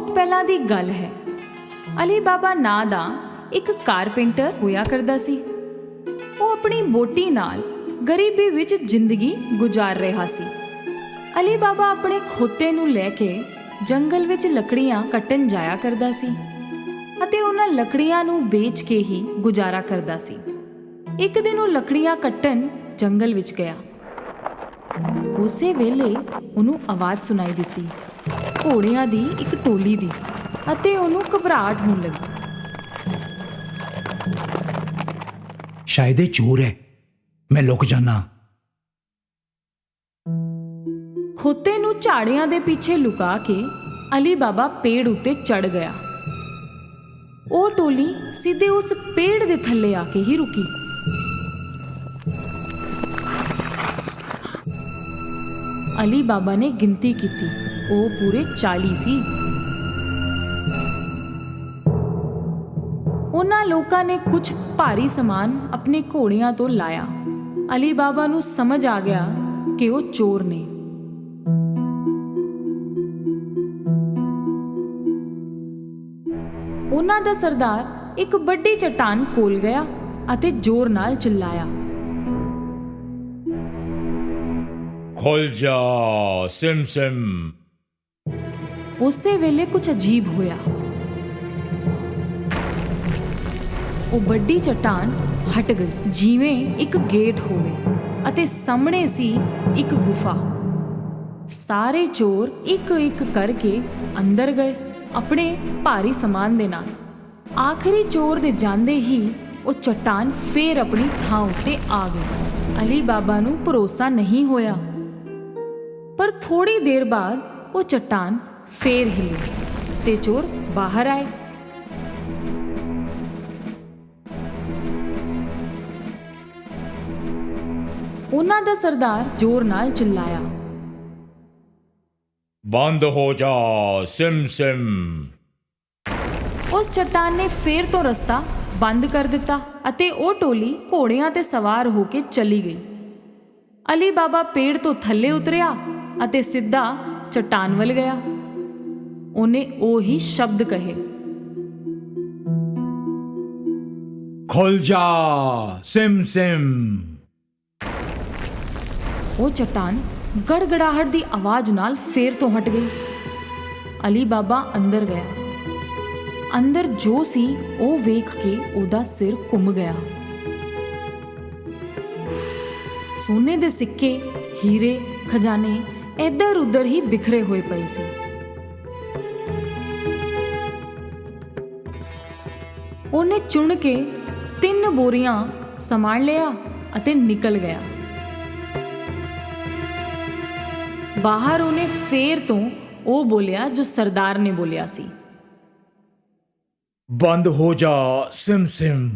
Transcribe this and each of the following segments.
ਬਹੁਤ ਪਹਿਲਾਂ ਦੀ ਗੱਲ ਹੈ। ਅਲੀ ਬਾਬਾ ਨਾਂ ਦਾ ਇੱਕ ਕਾਰਪੈਂਟਰ ਹੋਇਆ ਕਰਦਾ ਸੀ। ਉਹ ਆਪਣੀ ਵਹੁਟੀ ਨਾਲ ਗਰੀਬੀ ਵਿੱਚ ਜ਼ਿੰਦਗੀ ਗੁਜ਼ਾਰ ਰਿਹਾ ਸੀ। ਅਲੀ ਬਾਬਾ ਆਪਣੇ ਖੋਤੇ ਨੂੰ ਲੈ ਕੇ ਜੰਗਲ ਵਿੱਚ ਲੱਕੜੀਆਂ ਕੱਟਣ ਜਾਇਆ ਕਰਦਾ ਸੀ ਅਤੇ ਉਹਨਾਂ ਲੱਕੜੀਆਂ ਨੂੰ ਵੇਚ ਕੇ ਹੀ ਗੁਜ਼ਾਰਾ ਕਰਦਾ ਸੀ। ਇੱਕ ਦਿਨ ਉਹ ਲੱਕੜੀਆਂ ਕੱਟਣ ਜੰਗਲ ਵਿੱਚ ਗਿਆ। ਉਸੇ ਵੇਲੇ ਉਹਨੂੰ ਆਵਾਜ਼ ਸੁਣਾਈ ਦਿੱਤੀ, ਘੋੜਿਆਂ ਦੀ ਇੱਕ ਟੋਲੀ ਦੀ, ਅਤੇ ਉਹਨੂੰ ਘਬਰਾਹਟ ਹੋਣ ਲੱਗੀ। ਸ਼ਾਇਦ ਇਹ ਚੋਰ ਹੈ, ਮੈਂ ਲੁਕ ਜਾਣਾ। ਖੋਤੇ ਨੂੰ ਝਾੜੀਆਂ ਦੇ ਪਿੱਛੇ ਲੁਕਾ ਕੇ ਅਲੀ ਬਾਬਾ ਪੇੜ ਉੱਤੇ ਚੜ ਗਿਆ। ਉਹ ਟੋਲੀ ਸਿੱਧੇ ਉਸ ਪੇੜ ਦੇ ਥੱਲੇ ਆ ਕੇ ਹੀ ਰੁਕੀ। ਅਲੀ ਬਾਬਾ ਨੇ ਗਿਣਤੀ ਕੀਤੀ, ਉਹ ਪੂਰੇ 40 ਸੀ। ਉਹਨਾਂ ਲੋਕਾਂ ਨੇ ਕੁਝ ਭਾਰੀ ਸਮਾਨ ਆਪਣੇ ਘੋੜਿਆਂ ਤੋਂ ਲਾਇਆ। ਅਲੀ ਬਾਬਾ ਨੂੰ ਸਮਝ ਆ ਗਿਆ ਕਿ ਉਹ ਚੋਰ ਨੇ। ਉਹਨਾਂ ਦਾ ਸਰਦਾਰ ਇੱਕ ਵੱਡੀ ਚਟਾਨ ਕੋਲ ਗਿਆ ਅਤੇ ਜ਼ੋਰ ਨਾਲ ਚਿল্ਲਾਇਆ, ਖੁੱਲ ਜਾ ਸਿਮ ਸਿਮ। ਉਸੇ ਵੇਲੇ ਕੁਝ ਅਜੀਬ ਹੋਇਆ। ਉਹ ਵੱਡੀ ਚਟਾਨ ਹਟ ਗਈ, ਜਿਵੇਂ ਇੱਕ ਗੇਟ ਹੋਵੇ, ਅਤੇ ਸਾਹਮਣੇ ਸੀ ਇੱਕ ਗੁਫਾ। ਸਾਰੇ ਚੋਰ ਇੱਕ ਇੱਕ ਕਰਕੇ ਅੰਦਰ ਗਏ ਆਪਣੇ ਭਾਰੀ ਸਮਾਨ ਦੇ ਨਾਲ। ਆਖਰੀ ਚੋਰ ਦੇ ਜਾਂਦੇ ਹੀ ਉਹ ਚਟਾਨ ਫੇਰ ਆਪਣੀ ਥਾਂ ਉੱਤੇ ਆ ਗਈ। ਅਲੀ ਬਾਬਾ ਨੂੰ ਭਰੋਸਾ ਨਹੀਂ ਹੋਇਆ, ਪਰ ਥੋੜੀ ਦੇਰ ਬਾਅਦ ਉਹ ਚਟਾਨ ਫੇਰ ਹਿੱਲੀ ਤੇ ਚੋਰ ਬਾਹਰ ਆਏ। ਉਹਨਾਂ ਦਾ ਸਰਦਾਰ ਜ਼ੋਰ ਨਾਲ ਚਿল্ਲਾਇਆ, ਬੰਦ ਹੋ ਜਾ ਸਿਮ ਸਿਮ। ਉਸ ਚਟਾਨ ਨੇ ਫੇਰ ਤੋਂ ਰਸਤਾ ਬੰਦ ਕਰ ਦਿੱਤਾ ਅਤੇ ਉਹ ਟੋਲੀ ਘੋੜਿਆਂ ਤੇ ਸਵਾਰ ਹੋ ਕੇ ਚਲੀ ਗਈ। ਅਲੀ ਬਾਬਾ ਪੇੜ ਤੋਂ ਥੱਲੇ ਉਤਰਿਆ ਅਤੇ ਸਿੱਧਾ ਚਟਾਨ ਵੱਲ ਗਿਆ। ਉਹਨੇ ਉਹੀ ਸ਼ਬਦ ਕਹੇ, ਖੁੱਲ ਜਾ ਸਿਮ ਸਿਮ। ਉਹ ਚਟਾਨ ਗੜਗੜਾਹਟ ਦੀ ਆਵਾਜ਼ ਨਾਲ ਫੇਰ ਤੋਂ ਹਟ ਗਈ। ਅਲੀ ਬਾਬਾ ਅੰਦਰ ਗਿਆ। ਅੰਦਰ ਜੋ ਸੀ ਉਹ ਵੇਖ ਕੇ ਉਹਦਾ ਸਿਰ ਘੁੰਮ ਗਿਆ। ਸੋਨੇ ਦੇ ਸਿੱਕੇ, ਹੀਰੇ, ਖਜ਼ਾਨੇ ਇੱਧਰ ਉੱਧਰ ਹੀ ਬਿਖਰੇ ਹੋਏ ਪਏ ਸੀ। ਉਹਨੇ ਚੁਣ ਕੇ 3 ਬੋਰੀਆਂ ਸੰਭਾਲ ਲਿਆ ਅਤੇ ਨਿਕਲ ਗਿਆ। ਬਾਹਰ ਉਹਨੇ ਫੇਰ ਤੋਂ ਉਹ ਬੋਲਿਆ ਜੋ ਸਰਦਾਰ ਨੇ ਬੋਲਿਆ ਸੀ, ਬੰਦ ਹੋ ਜਾ ਸਿਮ ਸਿਮ।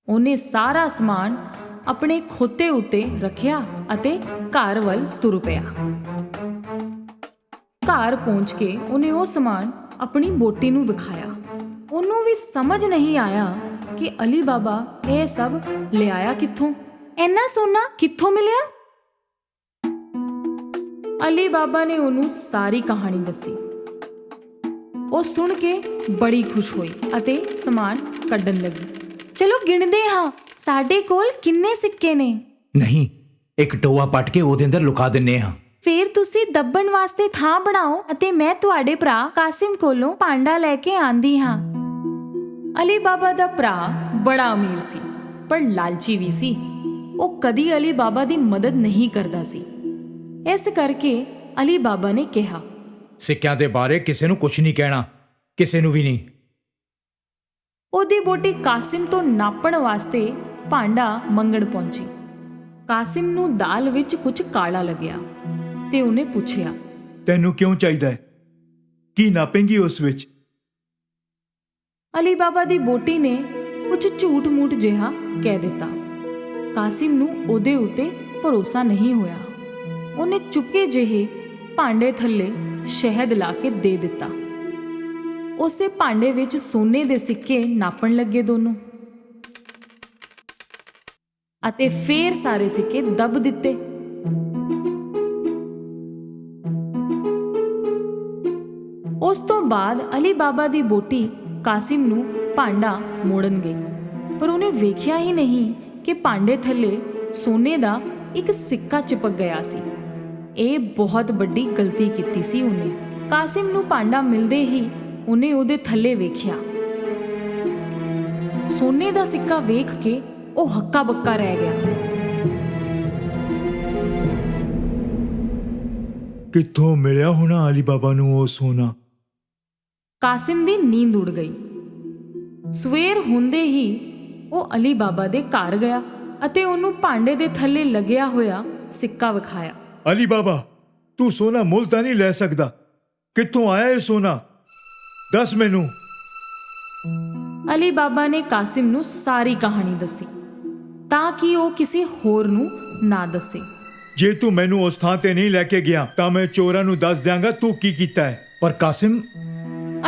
ਉਹਨੇ ਸਾਰਾ ਸਮਾਨ ਆਪਣੇ ਖੋਤੇ ਉੱਤੇ ਰੱਖਿਆ ਅਤੇ ਘਰ ਵੱਲ ਤੁਰ ਪਿਆ। ਘਰ ਪਹੁੰਚ ਕੇ ਉਹਨੇ ਉਹ ਸਮਾਨ ਆਪਣੀ ਵਹੁਟੀ ਨੂੰ ਵਿਖਾਇਆ। ਉਹਨੂੰ ਵੀ ਸਮਝ ਨਹੀਂ ਆਇਆ ਕਿ ਅਲੀ ਬਾਬਾ ਇਹ ਸਭ ਲਿਆਇਆ ਕਿੱਥੋਂ, ਇੰਨਾ ਸੋਨਾ ਕਿੱਥੋਂ ਮਿਲਿਆ। ਅਲੀ ਬਾਬਾ ਨੇ ਉਹਨੂੰ ਸਾਰੀ ਕਹਾਣੀ ਦੱਸੀ। ਉਹ ਸੁਣ ਕੇ ਬੜੀ ਖੁਸ਼ ਹੋਈ ਅਤੇ ਸਮਾਨ ਕੱਢਣ ਲੱਗੀ। ਚਲੋ ਗਿਣਦੇ ਹਾਂ, ਸਾਡੇ ਕੋਲ ਕਿੰਨੇ ਸਿੱਕੇ ਨੇ। ਨਹੀਂ, ਇੱਕ ਟੋਆ ਪੱਟ ਕੇ ਉਹਦੇ ਅੰਦਰ ਲੁਕਾ ਦਿੰਨੇ ਹਾਂ। ਫੇਰ ਤੁਸੀਂ ਦੱਬਣ ਵਾਸਤੇ ਥਾਂ ਬਣਾਓ ਅਤੇ ਮੈਂ ਤੁਹਾਡੇ ਭਰਾ ਕਾਸਿਮ ਕੋਲੋਂ ਭਾਂਡਾ ਲੈ ਕੇ ਆਂਦੀ ਹਾਂ। ਅਲੀ ਬਾਬਾ ਦਾ ਭਰਾ ਬੜਾ ਅਮੀਰ ਸੀ, ਪਰ ਲਾਲਚੀ ਵੀ ਸੀ। ਉਹ ਕਦੀ ਅਲੀ ਬਾਬਾ ਦੀ ਮਦਦ ਨਹੀਂ ਕਰਦਾ ਸੀ। ਇਸ ਕਰਕੇ ਅਲੀ ਬਾਬਾ ਨੇ ਕਿਹਾ, ਸਿੱਕਿਆਂ ਦੇ ਬਾਰੇ ਕਿਸੇ ਨੂੰ ਕੁਝ ਨਹੀਂ ਕਹਿਣਾ, ਕਿਸੇ ਨੂੰ ਵੀ ਨਹੀਂ। ਉਹਦੀ ਵਹੁਟੀ ਕਾਸਿਮ ਤੋਂ ਨਾਪਣ ਵਾਸਤੇ ਭਾਂਡਾ ਮੰਗਣ ਪਹੁੰਚੀ। ਕਾਸਿਮ ਨੂੰ ਦਾਲ ਵਿੱਚ ਕੁਝ ਕਾਲਾ ਲੱਗਿਆ ਤੇ ਉਹਨੇ ਪੁੱਛਿਆ, ਤੈਨੂੰ ਕਿਉਂ ਚਾਹੀਦਾ ਹੈ? ਕੀ ਨਾਪੇਂਗੀ ਉਸ ਵਿੱਚ? ਅਲੀ ਬਾਬਾ ਦੀ ਵਹੁਟੀ ਨੇ ਕੁਝ ਝੂਠ ਮੂਠ ਜਿਹਾ ਕਹਿ ਦਿੱਤਾ। ਕਾਸਿਮ ਨੂੰ ਉਹਦੇ ਉੱਤੇ ਭਰੋਸਾ ਨਹੀਂ ਹੋਇਆ। ਉਹਨੇ ਚੁੱਪਕੇ ਜਿਹੇ ਭਾਂਡੇ ਥੱਲੇ ਸ਼ਹਿਦ ਲਾ ਕੇ ਦੇ ਦਿੱਤਾ। ਉਸੇ ਭਾਂਡੇ ਵਿੱਚ ਸੋਨੇ ਦੇ ਸਿੱਕੇ ਨਾਪਣ ਲੱਗੇ ਦੋਨੋਂ, ਅਤੇ ਫੇਰ ਸਾਰੇ ਸਿੱਕੇ ਦੱਬ ਦਿੱਤੇ। ਉਸ ਤੋਂ ਬਾਅਦ ਅਲੀ ਬਾਬਾ ਦੀ ਬੋਟੀ ਕਾਸਿਮ ਨੂੰ ਭਾਂਡਾ ਮੋੜਨ ਗਈ, ਪਰ ਉਹਨੇ ਵੇਖਿਆ ਹੀ ਨਹੀਂ ਕਿ ਭਾਂਡੇ ਥੱਲੇ ਸੋਨੇ ਦਾ ਇੱਕ ਸਿੱਕਾ ਚਿਪਕ ਗਿਆ ਸੀ। ਇਹ ਬਹੁਤ ਵੱਡੀ ਗਲਤੀ ਕੀਤੀ ਸੀ ਉਹਨੇ। ਕਾਸਿਮ ਨੂੰ ਭਾਂਡਾ ਮਿਲਦੇ ਹੀ ਉਹਨੇ ਉਹਦੇ ਥੱਲੇ ਵੇਖਿਆ। ਸੋਨੇ ਦਾ ਸਿੱਕਾ ਵੇਖ ਕੇ ਉਹ ਹੱਕਾ ਬੱਕਾ ਰਹਿ ਗਿਆ। ਕਿੱਥੋਂ ਮਿਲਿਆ ਹੋਣਾ ਅਲੀ ਬਾਬਾ ਨੂੰ ਉਹ ਸੋਨਾ? ਕਾਸਿਮ ਦੀ ਨੀਂਦ ਉੜ ਗਈ। ਸਵੇਰ ਹੁੰਦੇ ਹੀ ਉਹ ਅਲੀ ਬਾਬਾ ਦੇ ਘਰ ਗਿਆ ਅਤੇ ਉਹਨੂੰ ਭਾਂਡੇ ਦੇ ਥੱਲੇ ਲੱਗਿਆ ਹੋਇਆ ਸਿੱਕਾ ਵਿਖਾਇਆ। ਅਲੀ ਬਾਬਾ, ਤੂੰ ਸੋਨਾ ਮੁੱਲ ਤਾਂ ਨਹੀਂ ਲੈ ਸਕਦਾ। ਕਿੱਥੋਂ ਆਇਆ ਇਹ ਸੋਨਾ? ਦੱਸ ਮੈਨੂੰ। ਅਲੀ ਬਾਬਾ ਨੇ ਕਾਸਿਮ ਨੂੰ ਸਾਰੀ ਕਹਾਣੀ ਦੱਸੀ ਤਾਂ ਕਿ ਉਹ ਕਿਸੇ ਹੋਰ ਨੂੰ ਨਾ ਦੱਸੇ। ਜੇ ਤੂੰ ਮੈਨੂੰ ਉਸ ਥਾਂ ਤੇ ਨਹੀਂ ਲੈ ਕੇ ਗਿਆ ਤਾਂ ਮੈਂ ਚੋਰਾਂ ਨੂੰ ਦੱਸ ਦਿਆਂਗਾ ਤੂੰ ਕੀ ਕੀਤਾ ਹੈ। ਪਰ ਕਾਸਿਮ,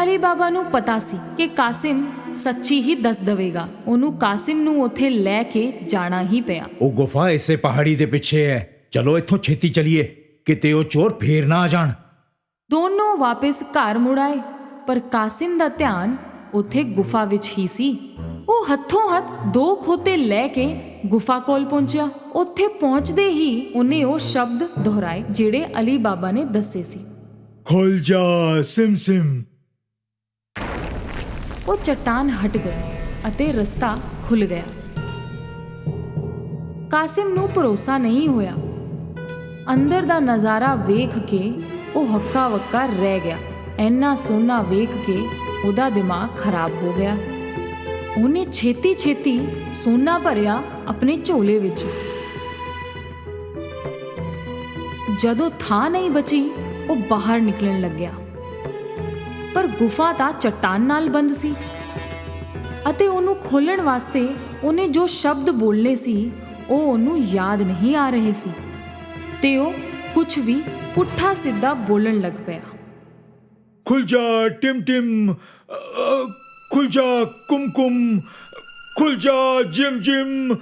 ਅਲੀ ਬਾਬਾ ਨੂੰ ਪਤਾ ਸੀ ਕਿ ਕਾਸਿਮ ਸੱਚੀ ਹੀ ਦੱਸ ਦੇਵੇਗਾ। ਉਹਨੂੰ ਕਾਸਿਮ ਨੂੰ ਉੱਥੇ ਲੈ ਕੇ ਜਾਣਾ ਹੀ ਪਿਆ। ਉਹ ਗੁਫਾ ਇਸੇ ਪਹਾੜੀ ਦੇ ਪਿੱਛੇ ਹੈ। ਚਲੋ ਇੱਥੋਂ ਛੇਤੀ ਚਲੀਏ, ਕਿਤੇ ਉਹ ਚੋਰ ਫੇਰ ਨਾ ਆ ਜਾਣ। ਦੋਨੋਂ ਵਾਪਸ ਘਰ ਮੁੜ ਆਏ, ਪਰ ਕਾਸਿਮ ਦਾ ਧਿਆਨ ਉੱਥੇ ਗੁਫਾ ਵਿੱਚ ਹੀ ਸੀ। ਉਹ ਹੱਥੋਂ ਹੱਥ 2 ਖੋਤੇ ਲੈ ਕੇ ਗੁਫਾ ਕੋਲ ਪਹੁੰਚਿਆ। ਉੱਥੇ ਪਹੁੰਚਦੇ ਹੀ ਉਹਨੇ ਉਹ ਸ਼ਬਦ ਦੁਹਰਾਏ ਜਿਹੜੇ ਅਲੀ ਬਾਬਾ ਨੇ ਦੱਸੇ ਸੀ। ਖੁੱਲ ਜਾ ਸਿਮ ਸਿਮ। ਉਹ ਚਟਾਨ ਹਟ ਗਈ ਅਤੇ ਰਸਤਾ ਖੁੱਲ ਗਿਆ। ਕਾਸਿਮ ਨੂੰ ਭਰੋਸਾ ਨਹੀਂ ਹੋਇਆ। ਅੰਦਰ ਦਾ ਨਜ਼ਾਰਾ ਵੇਖ ਕੇ ਉਹ ਹੱਕਾ ਬੱਕਾ ਰਹਿ ਗਿਆ। ਇੰਨਾ ਸੋਨਾ ਵੇਖ ਕੇ ਉਹਦਾ ਦਿਮਾਗ ਖਰਾਬ ਹੋ ਗਿਆ। ਉਹਨੇ ਛੇਤੀ ਛੇਤੀ ਸੋਨਾ ਭਰਿਆ ਆਪਣੇ ਝੋਲੇ ਵਿੱਚ। ਜਦੋਂ ਥਾਂ ਨਹੀਂ ਬਚੀ, ਉਹ ਬਾਹਰ ਨਿਕਲਣ ਲੱਗਿਆ, ਪਰ ਗੁਫਾ ਤਾਂ ਚਟਾਨ ਨਾਲ ਬੰਦ ਸੀ ਅਤੇ ਉਹਨੂੰ ਖੋਲ੍ਹਣ ਵਾਸਤੇ ਉਹਨੇ ਜੋ ਸ਼ਬਦ ਬੋਲਨੇ ਸੀ ਉਹ ਉਹਨੂੰ ਯਾਦ ਨਹੀਂ ਆ ਰਹੇ ਸੀ ਤੇ ਉਹ ਕੁਝ ਵੀ ਪੁੱਠਾ ਸਿੱਧਾ ਬੋਲਣ ਲੱਗ ਪਿਆ। ਖੁੱਲ ਜਾ ਟਿਮ ਟਿਮ, ਖੁੱਲ ਜਾ ਕੁਮ ਕੁਮ, ਖੁੱਲ ਜਾ ਜਿਮ ਜਿਮ।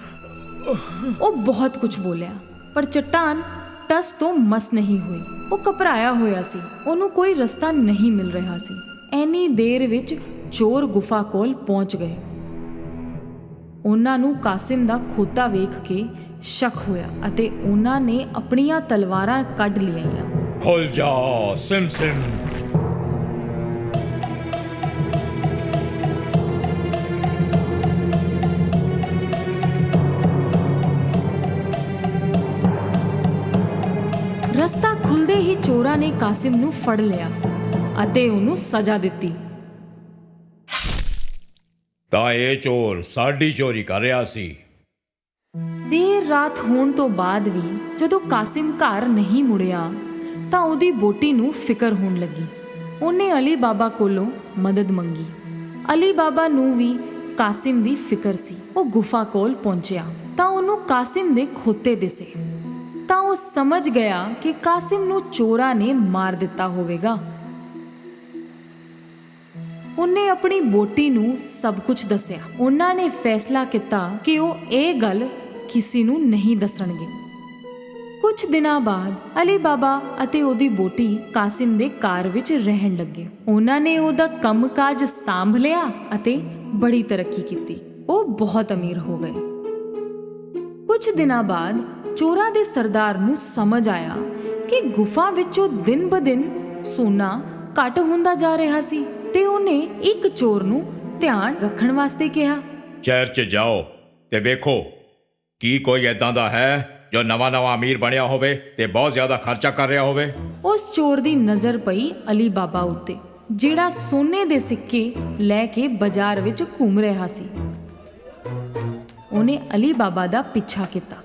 ਉਹ ਬਹੁਤ ਕੁਝ ਬੋਲਿਆ, ਪਰ ਚਟਾਨ ਟਸ ਤੋਂ ਮਸ ਨਹੀਂ ਹੋਈ। ਉਹ ਘਬਰਾਇਆ ਹੋਇਆ ਸੀ। ਉਹਨੂੰ ਕੋਈ ਰਸਤਾ ਨਹੀਂ ਮਿਲ ਰਿਹਾ ਸੀ। ਐਨੀ ਦੇਰ ਵਿੱਚ ਚੋਰ ਗੁਫਾ ਕੋਲ ਪਹੁੰਚ ਗਏ। ਉਹਨਾਂ ਨੂੰ ਕਾਸਿਮ ਦਾ ਖੋਤਾ ਵੇਖ ਕੇ ਸ਼ੱਕ ਹੋਇਆ ਅਤੇ ਉਹਨਾਂ ਨੇ ਆਪਣੀਆਂ ਤਲਵਾਰਾਂ ਕੱਢ ਲਈਆਂ। ਖੁੱਲ ਜਾ ਸਿਮ ਸਿਮ। ਰਸਤਾ ਖੁੱਲਦੇ ਹੀ ਚੋਰਾਂ ਨੇ ਕਾਸਿਮ ਨੂੰ ਫੜ ਲਿਆ ਅਤੇ ਉਹਨੂੰ ਸਜ਼ਾ ਦਿੱਤੀ। ਤਾਂ ਇਹ ਚੋਰ ਸਾਡੀ ਚੋਰੀ ਕਰ ਰਿਹਾ ਸੀ। ਦੇਰ ਰਾਤ ਹੋਣ ਤੋਂ ਬਾਅਦ ਵੀ ਜਦੋਂ ਕਾਸਿਮ ਘਰ ਨਹੀਂ ਮੁੜਿਆ ਤਾਂ ਉਹਦੀ ਬੋਟੀ ਨੂੰ ਫਿਕਰ ਹੋਣ ਲੱਗੀ। ਉਹਨੇ ਅਲੀ ਬਾਬਾ ਕੋਲੋਂ ਮਦਦ ਮੰਗੀ। ਅਲੀ ਬਾਬਾ ਨੂੰ ਵੀ ਕਾਸਿਮ ਦੀ ਫਿਕਰ ਸੀ। ਉਹ ਗੁਫਾ ਕੋਲ ਪਹੁੰਚਿਆ ਤਾਂ ਉਹਨੂੰ ਕਾਸਿਮ ਦੇ ਖੋਤੇ ਦਿਸੇ। ਤਾਂ ਉਹ ਸਮਝ ਗਿਆ ਕਿ ਕਾਸਿਮ ਨੂੰ ਚੋਰਾਂ ਨੇ ਮਾਰ ਦਿੱਤਾ ਹੋਵੇਗਾ। ਉਹਨੇ ਆਪਣੀ ਬੋਟੀ ਨੂੰ ਸਭ ਕੁਝ ਦੱਸਿਆ। ਉਹਨਾਂ ਨੇ ਫੈਸਲਾ ਕੀਤਾ ਕਿ ਉਹ ਇਹ ਗੱਲ ਕਿਸੇ ਨੂੰ ਨਹੀਂ ਦੱਸਣਗੇ। ਕੁਝ ਦਿਨਾਂ ਬਾਅਦ ਅਲੀ ਬਾਬਾ ਅਤੇ ਉਹਦੀ ਬੋਟੀ ਕਾਸਿਮ ਦੇ ਘਰ ਵਿੱਚ ਰਹਿਣ ਲੱਗੇ। ਉਹਨਾਂ ਨੇ ਉਹਦਾ ਕੰਮਕਾਜ ਸੰਭ ਲਿਆ ਅਤੇ ਬੜੀ ਤਰੱਕੀ ਕੀਤੀ। ਉਹ ਬਹੁਤ ਅਮੀਰ ਹੋ ਗਏ। ਕੁਝ ਦਿਨਾਂ ਬਾਅਦ ਚੋਰਾਂ ਦੇ ਸਰਦਾਰ ਨੂੰ ਸਮਝ ਆਇਆ ਕਿ ਗੁਫਾ ਵਿੱਚੋਂ ਦਿਨ ਬ ਦਿਨ ਸੋਨਾ ਘੱਟ ਹੁੰਦਾ ਜਾ ਰਿਹਾ ਸੀ ਤੇ ਉਹਨੇ ਇੱਕ ਚੋਰ ਨੂੰ ਧਿਆਨ ਰੱਖਣ ਵਾਸਤੇ ਕਿਹਾ। ਸ਼ਹਿਰ 'ਚ ਜਾਓ ਤੇ ਵੇਖੋ ਕੀ ਕੋਈ ਏਦਾਂ ਦਾ ਹੈ ਜੋ ਨਵਾਂ ਅਮੀਰ ਬਣਿਆ ਹੋਵੇ ਤੇ ਬਹੁਤ ਜ਼ਿਆਦਾ ਖਰਚਾ ਕਰ ਰਿਹਾ ਹੋਵੇ। ਉਸ ਚੋਰ ਦੀ ਨਜ਼ਰ ਪਈ ਅਲੀ ਬਾਬਾ ਉੱਤੇ, ਜਿਹੜਾ ਸੋਨੇ ਦੇ ਸਿੱਕੇ ਲੈ ਕੇ ਬਾਜ਼ਾਰ ਵਿੱਚ ਘੁੰਮ ਰਿਹਾ ਸੀ। ਉਹਨੇ ਅਲੀ ਬਾਬਾ ਦਾ ਪਿੱਛਾ ਕੀਤਾ।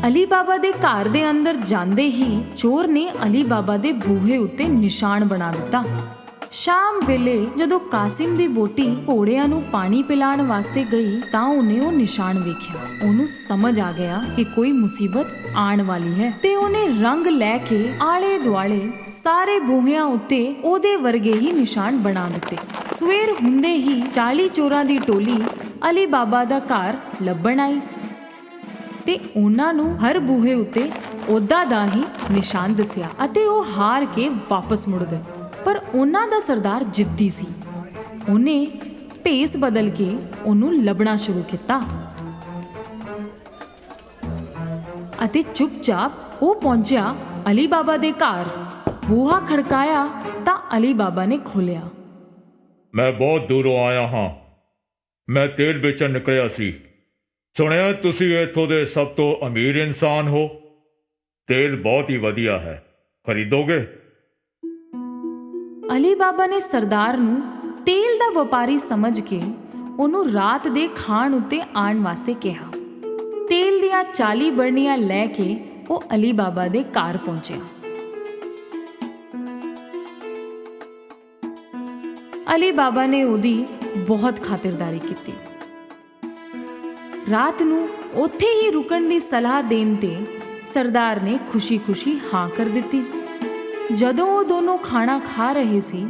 ਅਲੀ ਬਾਬਾ ਦੇ ਘਰ ਦੇ ਅੰਦਰ ਜਾਂਦੇ ਹੀ ਚੋਰ ਨੇ ਅਲੀ ਬਾਬਾ ਦੇ ਬੂਹੇ ਉੱਤੇ ਨਿਸ਼ਾਨ ਬਣਾ ਦਿੱਤਾ। ਸ਼ਾਮ ਵੇਲੇ ਜਦੋਂ ਕਾਸਿਮ ਦੀ ਬੋਟੀ ਘੋੜਿਆਂ ਨੂੰ ਪਾਣੀ ਪਿਲਾਉਣ ਵਾਸਤੇ ਗਈ ਤਾਂ ਉਹਨੇ ਉਹ ਨਿਸ਼ਾਨ ਵੇਖਿਆ। ਉਹਨੂੰ ਸਮਝ ਆ ਗਿਆ ਕਿ ਕੋਈ ਮੁਸੀਬਤ ਆਉਣ ਵਾਲੀ ਹੈ ਤੇ ਉਹਨੇ ਰੰਗ ਲੈ ਕੇ ਆਲੇ ਦੁਆਲੇ ਸਾਰੇ ਬੂਹਿਆਂ ਉੱਤੇ ਉਹਦੇ ਵਰਗੇ ਹੀ ਨਿਸ਼ਾਨ ਬਣਾ ਦਿੱਤੇ। ਸਵੇਰ ਹੁੰਦੇ ਹੀ 40 ਚੋਰਾਂ ਦੀ ਟੋਲੀ ਅਲੀ ਬਾਬਾ ਦਾ ਘਰ ਲੱਭਣ ਆਈ ਤੇ ਉਹਨਾਂ ਨੂੰ ਹਰ ਬੂਹੇ ਉੱਤੇ ਉਹਦਾ ਦਾ ਹੀ ਨਿਸ਼ਾਨ ਦੱਸਿਆ ਅਤੇ ਉਹ ਹਾਰ ਕੇ ਵਾਪਸ ਮੁੜ ਗਏ। ਪਰ ਉਹਨਾਂ ਦਾ ਸਰਦਾਰ ਜਿੱਦੀ ਸੀ। ਉਹਨੇ ਭੇਸ ਬਦਲ ਕੇ ਉਹਨੂੰ ਲੱਭਣਾ ਸ਼ੁਰੂ ਕੀਤਾ ਅਤੇ ਚੁੱਪਚਾਪ ਉਹ ਪਹੁੰਚਿਆ ਅਲੀ ਬਾਬਾ ਦੇ ਘਰ। ਬੂਹਾ ਖੜਕਾਇਆ ਤਾਂ ਅਲੀ ਬਾਬਾ ਨੇ ਖੋਲ੍ਹਿਆ। ਮੈਂ ਬਹੁਤ ਦੂਰੋਂ ਆਇਆ ਹਾਂ। ਮੈਂ ਤੇਲ ਵੇਚਣ ਨਿਕਲਿਆ ਸੀ। ਸੁਣਿਆ ਤੁਸੀਂ ਇੱਥੋਂ ਦੇ ਸਭ ਤੋਂ ਅਮੀਰ ਇਨਸਾਨ ਹੋ। ਤੇਲ ਬਹੁਤ ਹੀ ਵਧੀਆ ਹੈ, ਖਰੀਦੋਗੇ? ਅਲੀ ਬਾਬਾ ਨੇ ਸਰਦਾਰ ਨੂੰ ਤੇਲ ਦਾ ਵਪਾਰੀ ਸਮਝ ਕੇ ਉਹਨੂੰ ਰਾਤ ਦੇ ਖਾਣ ਉੱਤੇ ਆਉਣ ਵਾਸਤੇ ਕਿਹਾ। ਤੇਲ ਦੀਆਂ 40 ਬਰਨੀਆਂ ਲੈ ਕੇ ਉਹ ਅਲੀ ਬਾਬਾ ਦੇ ਘਰ ਪਹੁੰਚਿਆ। ਅਲੀ ਬਾਬਾ ਨੇ ਉਹਦੀ ਬਹੁਤ ਖਾਤਰਦਾਰੀ ਕੀਤੀ। ਰਾਤ ਨੂੰ ਉੱਥੇ ਹੀ ਰੁਕਣ ਦੀ ਸਲਾਹ ਦੇਣ ਤੇ ਸਰਦਾਰ ਨੇ ਖੁਸ਼ੀ-ਖੁਸ਼ੀ ਹਾਂ ਕਰ ਦਿੱਤੀ। ਜਦੋਂ ਉਹ ਦੋਨੋਂ ਖਾਣਾ ਖਾ ਰਹੇ ਸੀ,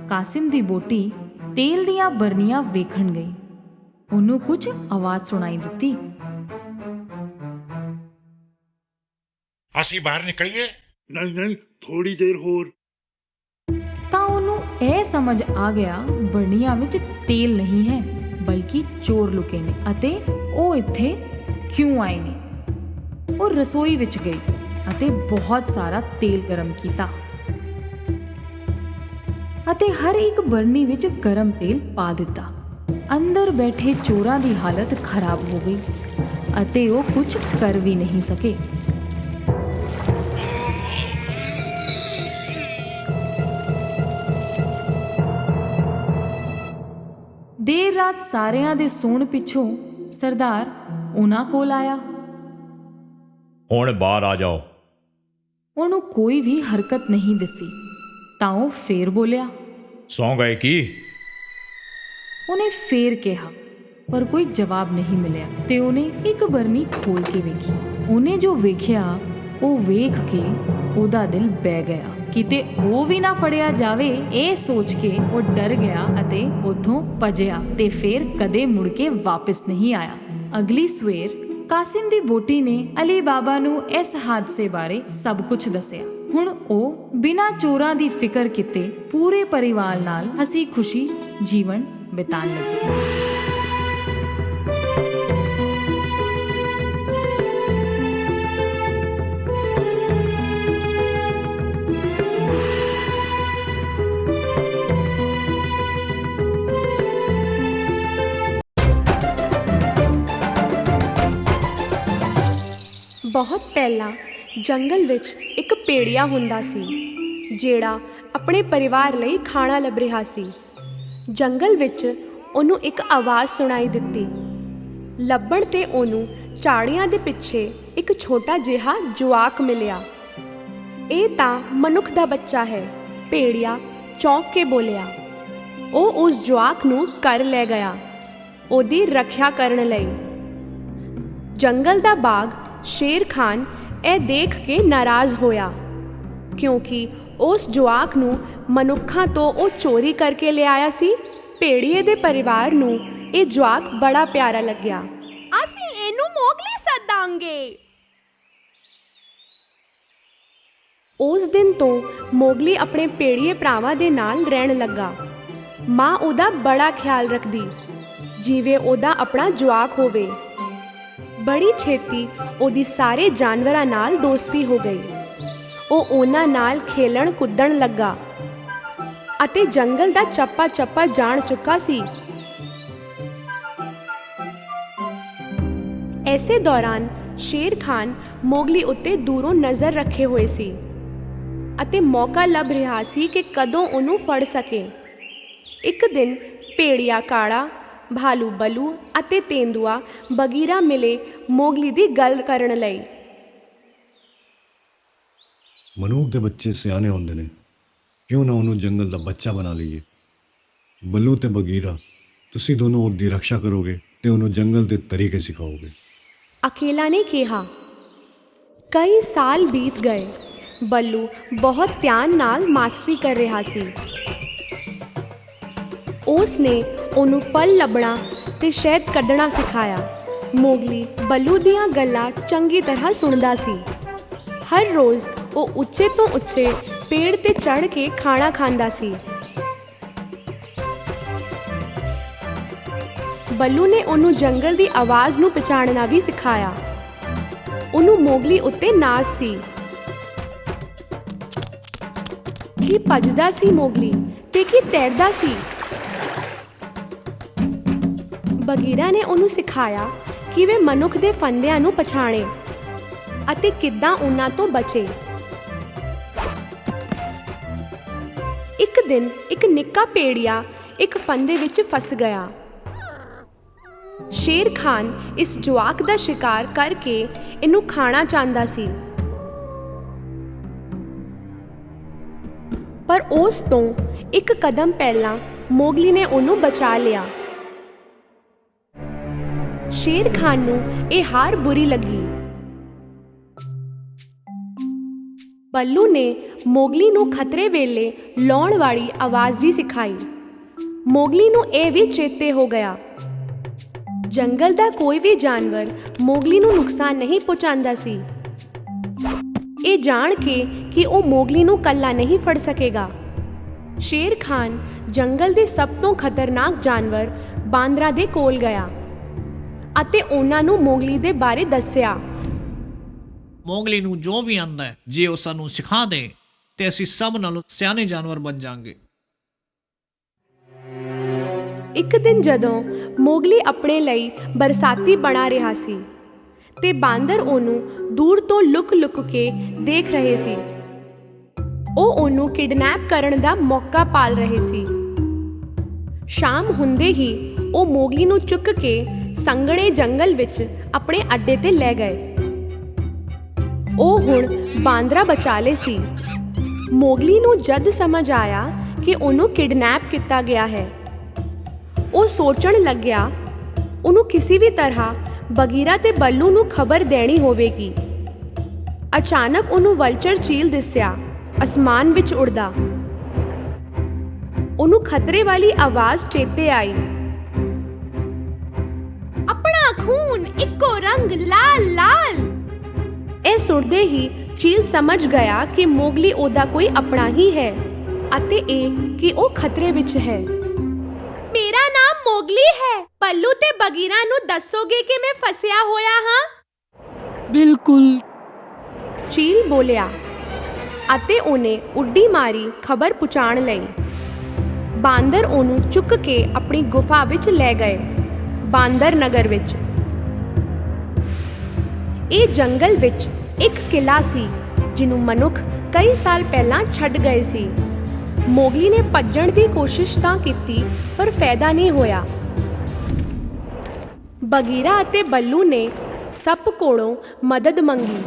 ਕਾਸਿਮ ਦੀ ਬੋਟੀ ਤੇਲ ਦੀਆਂ ਬਰਨੀਆਂ ਵੇਖਣ ਗਈ। ਉਹਨੂੰ ਕੁਝ ਆਵਾਜ਼ ਸੁਣਾਈ ਦਿੱਤੀ। ਅਸੀਂ ਬਾਹਰ ਨਿਕਲੀਏ? ਨਹੀਂ, ਥੋੜੀ ਦੇਰ ਹੋਰ। ਤਾਂ ਉਹਨੂੰ ਇਹ ਸਮਝ ਆ ਗਿਆ ਬਰਨੀਆਂ ਵਿੱਚ ਤੇਲ ਨਹੀਂ ਹੈ, ਬਲਕਿ ਚੋਰ ਲੁਕੇ ਨੇ ਅਤੇ ਉਹ ਇੱਥੇ ਕਿਉਂ ਆਏ ਨੇ। ਉਹ ਰਸੋਈ ਵਿੱਚ ਗਈ ਅਤੇ ਬਹੁਤ ਸਾਰਾ ਤੇਲ ਗਰਮ ਕੀਤਾ ਅਤੇ ਹਰ ਇੱਕ ਬਰਨੀ ਵਿੱਚ ਗਰਮ ਤੇਲ ਪਾ ਦਿੱਤਾ। ਅੰਦਰ ਬੈਠੇ ਚੋਰਾਂ ਦੀ ਹਾਲਤ ਖਰਾਬ ਹੋ ਗਈ ਅਤੇ ਉਹ ਕੁਝ ਕਰ ਵੀ ਨਹੀਂ ਸਕੇ। ਦੇਰ ਰਾਤ ਸਾਰਿਆਂ ਦੇ ਸੌਣ ਪਿੱਛੋਂ ਸਰਦਾਰ ਉਹਨਾਂ ਕੋਲ ਆਇਆ। ਹੁਣ ਬਾਹਰ ਆ ਜਾਓ। ਉਹਨੂੰ ਕੋਈ ਵੀ ਹਰਕਤ ਨਹੀਂ ਦਿਸੀ ਤਾਂ ਉਹ ਫੇਰ ਬੋਲਿਆ। ਸੌਂ ਗਏ ਕੀ? ਉਹਨੇ ਫੇਰ ਕਿਹਾ, ਪਰ ਕੋਈ ਜਵਾਬ ਨਹੀਂ ਮਿਲਿਆ ਤੇ ਉਹਨੇ ਇੱਕ ਬਰਨੀ ਖੋਲ ਕੇ ਵੇਖੀ। ਉਹਨੇ ਜੋ ਵੇਖਿਆ ਉਹ ਵੇਖ ਕੇ ਉਹਦਾ ਦਿਲ ਬਹਿ ਗਿਆ। ਕਿਤੇ ਉਹ ਵੀ ਨਾ ਫੜਿਆ ਜਾਵੇ, ਇਹ ਸੋਚ ਕੇ ਉਹ ਡਰ ਗਿਆ ਅਤੇ ਉੱਥੋਂ ਭੱਜਿਆ ਤੇ ਫੇਰ ਕਦੇ ਮੁੜ ਕੇ ਵਾਪਸ ਨਹੀਂ ਆਇਆ। ਅਗਲੀ ਸਵੇਰ ਕਾਸਿਮ ਦੀ ਬੋਟੀ ਨੇ ਅਲੀ ਬਾਬਾ ਨੂੰ ਇਸ ਹਾਦਸੇ ਬਾਰੇ ਸਭ ਕੁਝ ਦੱਸਿਆ। ਹੁਣ ਉਹ ਬਿਨਾਂ ਚੋਰਾਂ ਦੀ ਫਿਕਰ ਕੀਤੇ ਪੂਰੇ ਪਰਿਵਾਰ ਨਾਲ ਹਸੀ ਖੁਸ਼ੀ ਜੀਵਨ ਬਿਤਾਉਣ ਲੱਗੇ। ਬਹੁਤ ਪਹਿਲਾਂ ਜੰਗਲ ਵਿੱਚ ਇੱਕ ਭੇੜੀਆ ਹੁੰਦਾ ਸੀ ਜਿਹੜਾ ਆਪਣੇ ਪਰਿਵਾਰ ਲਈ ਖਾਣਾ ਲੱਭ ਰਿਹਾ ਸੀ। ਜੰਗਲ ਵਿੱਚ ਉਹਨੂੰ ਇੱਕ ਆਵਾਜ਼ ਸੁਣਾਈ ਦਿੱਤੀ। ਲੱਭਣ ਤੇ ਉਹਨੂੰ ਝਾੜੀਆਂ ਦੇ ਪਿੱਛੇ ਇੱਕ ਛੋਟਾ ਜਿਹਾ ਜੁਆਕ ਮਿਲਿਆ। ਇਹ ਤਾਂ ਮਨੁੱਖ ਦਾ ਬੱਚਾ ਹੈ, ਭੇੜੀਆ ਚੌਂਕ ਕੇ ਬੋਲਿਆ। ਉਹ ਉਸ ਜੁਆਕ ਨੂੰ ਘਰ ਲੈ ਗਿਆ ਉਹਦੀ ਰੱਖਿਆ ਕਰਨ ਲਈ। ਜੰਗਲ ਦਾ ਬਾਘ ਸ਼ੇਰ ਖਾਨ ਇਹ ਦੇਖ ਕੇ ਨਾਰਾਜ਼ ਹੋਇਆ ਕਿਉਂਕਿ ਉਸ ਜੁਆਕ ਨੂੰ ਮਨੁੱਖਾਂ ਤੋਂ ਉਹ ਚੋਰੀ ਕਰਕੇ ਲਿਆਇਆ ਸੀ। ਭੇੜੀਏ ਦੇ ਪਰਿਵਾਰ ਨੂੰ ਇਹ ਜੁਆਕ ਬੜਾ ਪਿਆਰਾ ਲੱਗਿਆ। ਅਸੀਂ ਇਹਨੂੰ ਮੋਗਲੀ ਸੱਦਾਂਗੇ। ਉਸ ਦਿਨ ਤੋਂ ਮੋਗਲੀ ਆਪਣੇ ਭੇੜੀਏ ਭਰਾਵਾਂ ਦੇ ਨਾਲ ਰਹਿਣ ਲੱਗਾ। ਮਾਂ ਉਹਦਾ ਬੜਾ ਖਿਆਲ ਰੱਖਦੀ ਜਿਵੇਂ ਉਹਦਾ ਆਪਣਾ ਜੁਆਕ ਹੋਵੇ। ਬੜੀ ਛੇਤੀ ਉਹਦੀ ਸਾਰੇ ਜਾਨਵਰਾਂ ਨਾਲ ਦੋਸਤੀ ਹੋ ਗਈ। ਉਹ ਉਹਨਾਂ ਨਾਲ ਖੇਲਣ ਕੁੱਦਣ ਲੱਗਾ ਅਤੇ ਜੰਗਲ ਦਾ ਚੱਪਾ ਚੱਪਾ ਜਾਣ ਚੁੱਕਾ ਸੀ। ਐਸੇ ਦੌਰਾਨ ਸ਼ੇਰ ਖਾਨ ਮੋਗਲੀ ਉੱਤੇ ਦੂਰੋਂ ਨਜ਼ਰ ਰੱਖੇ ਹੋਏ ਸੀ ਅਤੇ ਮੌਕਾ ਲੱਭ ਰਿਹਾ ਸੀ ਕਿ ਕਦੋਂ ਉਹਨੂੰ ਫੜ ਸਕੇ। ਇੱਕ ਦਿਨ ਭੇੜੀਆ ਕਾੜਾ, ਭਾਲੂ ਬਲੂ ਅਤੇ ਤੇਂਦੂਆ ਬਗੀਰਾ ਮਿਲੇ ਮੋਗਲੀ ਦੀ ਗੱਲ ਕਰਨ ਲਈ। ਮਨੁੱਖ ਦੇ ਬੱਚੇ ਸਿਆਣੇ ਹੁੰਦੇ ਨੇ, ਕਿਉਂ ਨਾ ਉਹਨੂੰ ਜੰਗਲ ਦਾ ਬੱਚਾ ਬਣਾ ਲਈਏ। ਬੱਲੂ ਤੇ ਬਗੀਰਾ, ਤੁਸੀਂ ਦੋਨੋਂ ਉਹਦੀ ਰੱਖਿਆ ਕਰੋਗੇ ਤੇ ਉਹਨੂੰ ਜੰਗਲ ਦੇ ਤਰੀਕੇ ਸਿਖਾਓਗੇ। ਅਕੇਲਾ ਨੇ ਕਿਹਾ। ਕਈ ਸਾਲ ਬੀਤ ਗਏ। ਬੱਲੂ ਬਹੁਤ ਧਿਆਨ ਨਾਲ ਮਾਸਟਰੀ ਕਰ ਰਿਹਾ ਸੀ। ਉਸ ਨੇ ਉਹਨੂੰ ਫਲ ਲੱਭਣਾ ਤੇ ਸ਼ਹਿਦ ਕੱਢਣਾ ਸਿਖਾਇਆ। ਮੋਗਲੀ ਬੱਲੂ ਦੀਆਂ ਗੱਲਾਂ ਚੰਗੀ ਤਰ੍ਹਾਂ ਸੁਣਦਾ ਸੀ। ਹਰ ਰੋਜ਼ ਉਹ ਉੱਚੇ ਤੋਂ ਉੱਚੇ ਪੇੜ ਤੇ ਚੜ੍ਹ ਕੇ ਖਾਣਾ ਖਾਂਦਾ ਸੀ। ਬੱਲੂ ਨੇ ਉਹਨੂੰ ਜੰਗਲ ਦੀ ਆਵਾਜ਼ ਨੂੰ ਪਛਾਣਨਾ ਵੀ ਸਿਖਾਇਆ। ਉਹਨੂੰ ਮੋਗਲੀ ਉੱਤੇ ਨਾਜ਼ ਸੀ। ਕੀ ਭੱਜਦਾ ਸੀ ਮੋਗਲੀ ਤੇ ਕੀ ਤੈਰਦਾ ਸੀ। ਬਗੀਰਾ ਨੇ ਉਹਨੂੰ ਸਿਖਾਇਆ ਕਿਵੇਂ ਮਨੁੱਖ ਦੇ ਫੰਦਿਆਂ ਨੂੰ ਪਛਾਣੇ ਅਤੇ ਕਿੱਦਾਂ ਉਹਨਾਂ ਤੋਂ ਬਚੇ। ਇੱਕ ਦਿਨ ਇੱਕ ਨਿੱਕਾ ਭੇੜੀਆ ਇੱਕ ਫੰਦੇ ਵਿੱਚ ਫਸ ਗਿਆ। ਸ਼ੇਰ ਖਾਨ ਇਸ ਜਵਾਕ ਦਾ ਸ਼ਿਕਾਰ ਕਰਕੇ ਇਹਨੂੰ ਖਾਣਾ ਚਾਹੁੰਦਾ ਸੀ, ਪਰ ਉਸ ਤੋਂ ਇੱਕ ਕਦਮ ਪਹਿਲਾਂ ਮੋਗਲੀ ਨੇ ਉਹਨੂੰ ਬਚਾ ਲਿਆ। ਸ਼ੇਰ ਖਾਨ ਨੂੰ ਇਹ ਹਾਰ ਬੁਰੀ ਲੱਗੀ। ਬੱਲੂ ਨੇ ਮੋਗਲੀ ਨੂੰ ਖਤਰੇ ਵੇਲੇ ਲਾਉਣ ਵਾਲੀ ਆਵਾਜ਼ ਵੀ ਸਿਖਾਈ। ਮੋਗਲੀ ਨੂੰ ਇਹ ਵੀ ਚੇਤੇ ਹੋ ਗਿਆ ਜੰਗਲ ਦਾ ਕੋਈ ਵੀ ਜਾਨਵਰ ਮੋਗਲੀ ਨੂੰ ਨੁਕਸਾਨ ਨਹੀਂ ਪਹੁੰਚਾਉਂਦਾ ਸੀ। ਇਹ ਜਾਣ ਕੇ ਕਿ ਉਹ ਮੋਗਲੀ ਨੂੰ ਇਕੱਲਾ ਨਹੀਂ ਫੜ ਸਕੇਗਾ, ਸ਼ੇਰ ਖਾਨ ਜੰਗਲ ਦੇ ਸਭ ਤੋਂ ਖਤਰਨਾਕ ਜਾਨਵਰ ਬਾਂਦਰਾਂ ਦੇ ਕੋਲ ਗਿਆ ਅਤੇ ਉਹਨਾਂ ਨੂੰ ਮੋਗਲੀ ਦੇ ਬਾਰੇ ਦੱਸਿਆ। ਮੋਗਲੀ ਨੂੰ ਜੋ ਵੀ ਆਉਂਦਾ ਹੈ, ਜੇ ਉਹ ਸਾਨੂੰ ਸਿਖਾ ਦੇ ਤੇ ਅਸੀਂ ਸਭ ਨਾਲੋਂ ਸਿਆਣੇ ਜਾਨਵਰ ਬਣ ਜਾਵਾਂਗੇ। ਇੱਕ ਦਿਨ ਜਦੋਂ ਮੋਗਲੀ ਆਪਣੇ ਲਈ ਬਰਸਾਤੀ ਬਣਾ ਰਿਹਾ ਸੀ ਤੇ ਬਾਂਦਰ ਉਹਨੂੰ ਦੂਰ ਤੋਂ ਲੁਕ-ਲੁਕ ਕੇ ਦੇਖ ਰਹੇ ਸੀ। ਉਹ ਉਹਨੂੰ ਕਿਡਨੈਪ ਕਰਨ ਦਾ ਮੌਕਾ ਪਾਲ ਰਹੇ ਸੀ। ਸ਼ਾਮ ਹੁੰਦੇ ਹੀ ਉਹ ਮੋਗਲੀ ਨੂੰ ਚੁੱਕ ਕੇ ਸੰਘਣੇ ਜੰਗਲ ਵਿੱਚ ਆਪਣੇ ਅੱਡੇ ਤੇ ਲੈ ਗਏ। ਉਹ ਹੁਣ ਬਾਂਦਰਾਂ ਵਿਚਾਲੇ ਸੀ। ਮੋਗਲੀ ਨੂੰ ਜਦ ਸਮਝ ਆਇਆ ਕਿ ਉਹਨੂੰ ਕਿਡਨੈਪ ਕੀਤਾ ਗਿਆ ਹੈ, ਉਹ ਸੋਚਣ ਲੱਗਿਆ ਉਹਨੂੰ ਕਿਸੇ ਵੀ ਤਰ੍ਹਾਂ ਬਗੀਰਾ ਤੇ ਬੱਲੂ ਨੂੰ ਖਬਰ ਦੇਣੀ ਹੋਵੇਗੀ। ਅਚਾਨਕ ਉਹਨੂੰ ਵਲਚਰ ਚੀਲ ਦਿਸਿਆ ਅਸਮਾਨ ਵਿੱਚ ਉੜਦਾ। ਉਹਨੂੰ ਖਤਰੇ ਵਾਲੀ ਆਵਾਜ਼ ਚੇਤੇ ਆਈ। ਆਪਣਾ ਖੂਨ ਇੱਕੋ ਰੰਗ ਲਾਲ ਲਾਲ। ਇਹ ਸੁਣਦੇ ਹੀ ਚੀਲ ਸਮਝ ਗਿਆ ਕਿ ਮੋਗਲੀ ਉਹਦਾ ਕੋਈ ਆਪਣਾ ਹੀ ਹੈ ਅਤੇ ਇਹ ਕਿ ਉਹ ਖਤਰੇ ਵਿੱਚ ਹੈ। ਮੇਰਾ ਨਾਮ ਮੋਗਲੀ ਹੈ। ਪੱਲੂ ਤੇ ਬਗੀਰਾ ਨੂੰ ਦੱਸੋਗੇ ਕਿ ਮੈਂ ਫਸਿਆ ਹੋਇਆ ਹਾਂ? ਬਿਲਕੁਲ, ਚੀਲ ਬੋਲਿਆ ਅਤੇ ਉਹਨੇ ਉੱਡੀ ਮਾਰੀ ਖਬਰ ਪਹੁੰਚਾਉਣ ਲਈ। ਬਾਂਦਰ ਉਹਨੂੰ ਚੁੱਕ ਕੇ ਆਪਣੀ ਗੁਫਾ ਵਿੱਚ ਲੈ ਗਏ, ਬਾਂਦਰ ਨਗਰ ਵਿੱਚ। ਇਹ ਜੰਗਲ ਵਿੱਚ ਇੱਕ ਕਿਲਾ ਸੀ ਜਿਹਨੂੰ ਮਨੁੱਖ ਕਈ ਸਾਲ ਪਹਿਲਾਂ ਛੱਡ ਗਏ ਸੀ। ਮੋਗਲੀ ਨੇ ਭੱਜਣ ਦੀ ਕੋਸ਼ਿਸ਼ ਤਾਂ ਕੀਤੀ ਪਰ ਫਾਇਦਾ ਨਹੀਂ ਹੋਇਆ। ਬਗੀਰਾ ਅਤੇ ਬੱਲੂ ਨੇ ਸੱਪ ਕੋਲੋਂ ਮਦਦ ਮੰਗੀ।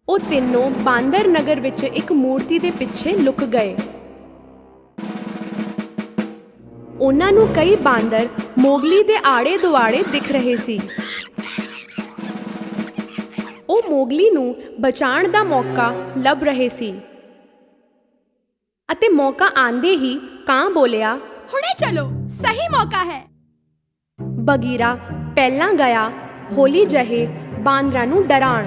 ਉਹ ਤਿੰਨੋਂ ਬਾਂਦਰ ਨਗਰ ਵਿੱਚ ਇੱਕ ਮੂਰਤੀ ਦੇ ਪਿੱਛੇ ਲੁਕ ਗਏ। ਉਹਨਾਂ ਨੂੰ ਕਈ ਬਾਂਦਰ ਮੋਗਲੀ ਦੇ ਆੜੇ ਦੁਆੜੇ ਦਿਖ ਰਹੇ ਸੀ। ਉਹ ਮੋਗਲੀ ਨੂੰ ਬਚਾਉਣ ਦਾ ਮੌਕਾ ਲੱਭ ਰਹੇ ਸੀ ਅਤੇ ਮੌਕਾ ਆਂਦੇ ਹੀ ਕਾਂ ਬੋਲਿਆ, ਹੁਣੇ ਚਲੋ, ਸਹੀ ਮੌਕਾ ਹੈ। ਬਗੀਰਾ ਪਹਿਲਾਂ ਗਿਆ ਹੌਲੀ ਜਿਹੇ ਬਾਂਦਰਾਂ ਨੂੰ ਡਰਾਉਣ।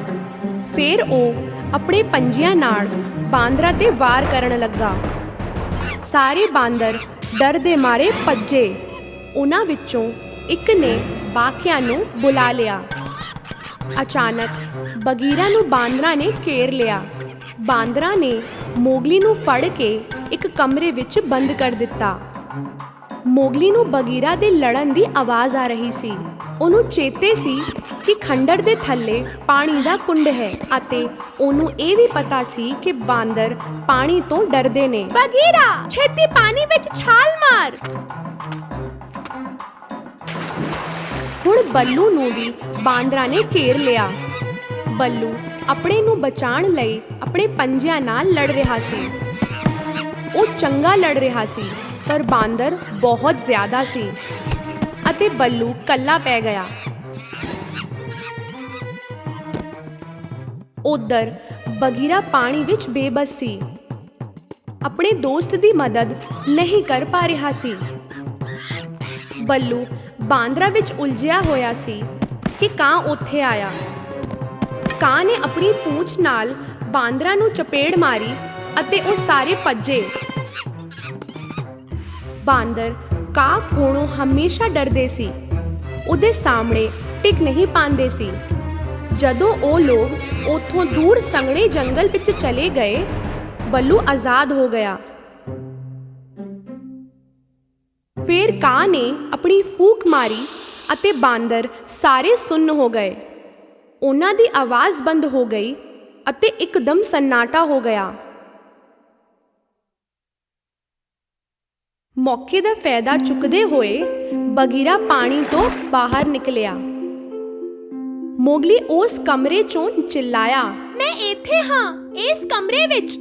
ਫਿਰ ਉਹ ਆਪਣੇ ਪੰਜਿਆਂ ਨਾਲ ਬਾਂਦਰਾਂ ਤੇ ਵਾਰ ਕਰਨ ਲੱਗਾ। ਸਾਰੇ ਬਾਂਦਰ ਡਰ ਦੇ ਮਾਰੇ ਭੱਜੇ। ਉਹਨਾਂ ਵਿੱਚੋਂ ਇੱਕ ਨੇ ਬਾਕੀਆਂ ਨੂੰ ਬੁਲਾ ਲਿਆ। ਅਚਾਨਕ ਬਗੀਰਾ ਨੂੰ ਬਾਂਦਰਾਂ ਨੇ ਘੇਰ ਲਿਆ। ਬਾਂਦਰਾਂ ਨੇ ਮੋਗਲੀ ਨੂੰ ਫੜ ਕੇ ਇੱਕ ਕਮਰੇ ਵਿੱਚ ਬੰਦ ਕਰ ਦਿੱਤਾ। ਮੋਗਲੀ ਨੂੰ ਬਗੀਰਾ ਦੇ ਲੜਨ ਦੀ ਆਵਾਜ਼ ਆ ਰਹੀ ਸੀ। ਉਹਨੂੰ ਚੇਤੇ ਸੀ ਕਿ ਖੰਡਰ ਦੇ ਥੱਲੇ ਪਾਣੀ ਦਾ ਕੁੰਡ ਹੈ ਅਤੇ ਉਹਨੂੰ ਇਹ ਵੀ ਪਤਾ ਸੀ ਕਿ ਬਾਂਦਰ ਪਾਣੀ ਤੋਂ ਡਰਦੇ ਨੇ। ਬਗੀਰਾ, ਛੇਤੀ ਪਾਣੀ ਵਿੱਚ ਛਾਲ ਮਾਰ। ਹੁਣ ਬੱਲੂ ਨੂੰ ਵੀ ਬਾਂਦਰਾਂ ਨੇ ਘੇਰ ਲਿਆ। ਬੱਲੂ ਆਪਣੇ ਨੂੰ ਬਚਾਉਣ ਲਈ ਆਪਣੇ ਪੰਜਿਆਂ ਨਾਲ ਲੜ ਰਿਹਾ ਸੀ। ਉਹ ਚੰਗਾ ਲੜ ਰਿਹਾ ਸੀ ਪਰ ਬਾਂਦਰ ਬਹੁਤ ਜ਼ਿਆਦਾ ਸੀ ਅਤੇ ਬੱਲੂ ਕੱਲਾ ਪੈ ਗਿਆ। ਉਧਰ ਬਗੀਰਾ ਪਾਣੀ ਵਿੱਚ ਬੇਬਸ ਸੀ। ਆਪਣੇ ਦੋਸਤ ਦੀ ਮਦਦ ਨਹੀਂ ਕਰ ਪਾ ਰਿਹਾ ਸੀ। ਬੱਲੂ ਬਾਂਦਰਾਂ ਵਿੱਚ ਉਲਝਿਆ ਹੋਇਆ ਸੀ ਕਿ ਕਾਂ ਉੱਥੇ ਆਇਆ। ਕਾਂ ਨੇ ਆਪਣੀ ਪੂੰਛ ਨਾਲ ਬਾਂਦਰਾਂ ਨੂੰ ਚਪੇੜ ਮਾਰੀ ਅਤੇ ਉਹ ਸਾਰੇ ਭੱਜੇ। ਬਾਂਦਰ ਕਾਂ ਕੋਲੋਂ ਹਮੇਸ਼ਾ ਡਰਦੇ ਸੀ, ਉਹਦੇ ਸਾਹਮਣੇ ਟਿਕ ਨਹੀਂ ਪਾਉਂਦੇ ਸੀ। ਜਦੋਂ ਉਹ ਲੋਕ ਉੱਥੋਂ ਦੂਰ ਸੰਘਣੇ ਜੰਗਲ ਵਿੱਚ ਚਲੇ ਗਏ, ਬੱਲੂ ਆਜ਼ਾਦ ਹੋ ਗਿਆ। ਫਿਰ ਕਾਂ ਨੇ ਆਪਣੀ ਫੂਕ ਮਾਰੀ ਅਤੇ ਬਾਂਦਰ ਸਾਰੇ ਸੁੰਨ ਹੋ ਗਏ। ਉਹਨਾਂ ਦੀ ਆਵਾਜ਼ ਬੰਦ ਹੋ ਗਈ ਅਤੇ ਇੱਕਦਮ ਸੰਨਾਟਾ ਹੋ ਗਿਆ। ਮੌਕੇ ਦਾ ਫਾਇਦਾ ਚੁੱਕਦੇ ਹੋਏ ਬਗੀਰਾ ਪਾਣੀ ਤੋਂ ਬਾਹਰ ਨਿਕਲਿਆ। ਮੋਗਲੀ ਉਸ ਕਮਰੇ ਚੋਂ ਚਿল্ਲਾਇਆ, ਮੈਂ ਇੱਥੇ ਹਾਂ, ਇਸ ਕਮਰੇ ਵਿੱਚ।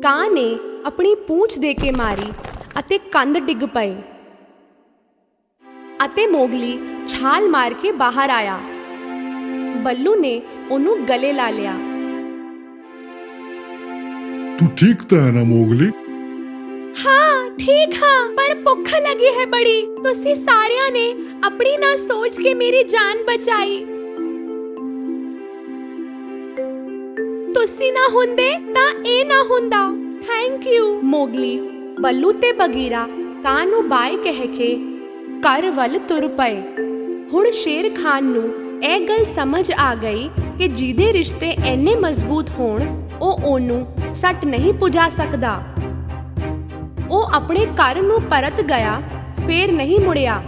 ਕਾਂ ਨੇ ਆਪਣੀ ਪੂੰਛ ਦੇ ਕੇ ਮਾਰੀ ਅਤੇ ਕੰਧ ਡਿੱਗ ਪਏ ਅਤੇ ਮੋਗਲੀ ਛਾਲ ਮਾਰ ਕੇ ਬਾਹਰ ਆਇਆ। ਬੱਲੂ ਨੇ ਉਹਨੂੰ ਗਲੇ ਲਾ ਲਿਆ। ਤੂੰ ਠੀਕ ਤਾਂ ਹੈ ਨਾ ਮੋਗਲੀ? ਹਾਂ ਠੀਕ ਹਾਂ, ਪਰ ਭੁੱਖ ਲੱਗੀ ਹੈ ਬੜੀ। ਤੁਸੀਂ ਸਾਰਿਆਂ ਨੇ ਆਪਣੀ ਨਾ ਸੋਚ ਕੇ ਮੇਰੀ ਜਾਨ ਬਚਾਈ। ਤੁਸੀਂ ਨਾ ਹੁੰਦੇ ਤਾਂ ਇਹ ਨਾ ਹੁੰਦਾ। Thank you. ਮੋਗਲੀ, ਬੱਲੂ ਤੇ ਬਗੀਰਾ ਕਾਂ ਨੂੰ ਬਾਏ ਕਹਿ ਕੇ ਘਰ ਵੱਲ ਤੁਰ ਪਏ। ਹੁਣ ਸ਼ੇਰ ਖਾਨ ਨੂੰ ਇਹ ਗੱਲ ਸਮਝ ਆ ਗਈ ਕਿ ਜਿਹਦੇ ਰਿਸ਼ਤੇ ਇੰਨੇ ਮਜ਼ਬੂਤ ਹੋਣ, ਉਹ ਉਹਨੂੰ ਸੱਟ ਨਹੀਂ ਪੁਜਾ ਸਕਦਾ। ਉਹ ਆਪਣੇ ਘਰ ਨੂੰ ਪਰਤ ਗਿਆ, ਫੇਰ ਨਹੀਂ ਮੁੜਿਆ।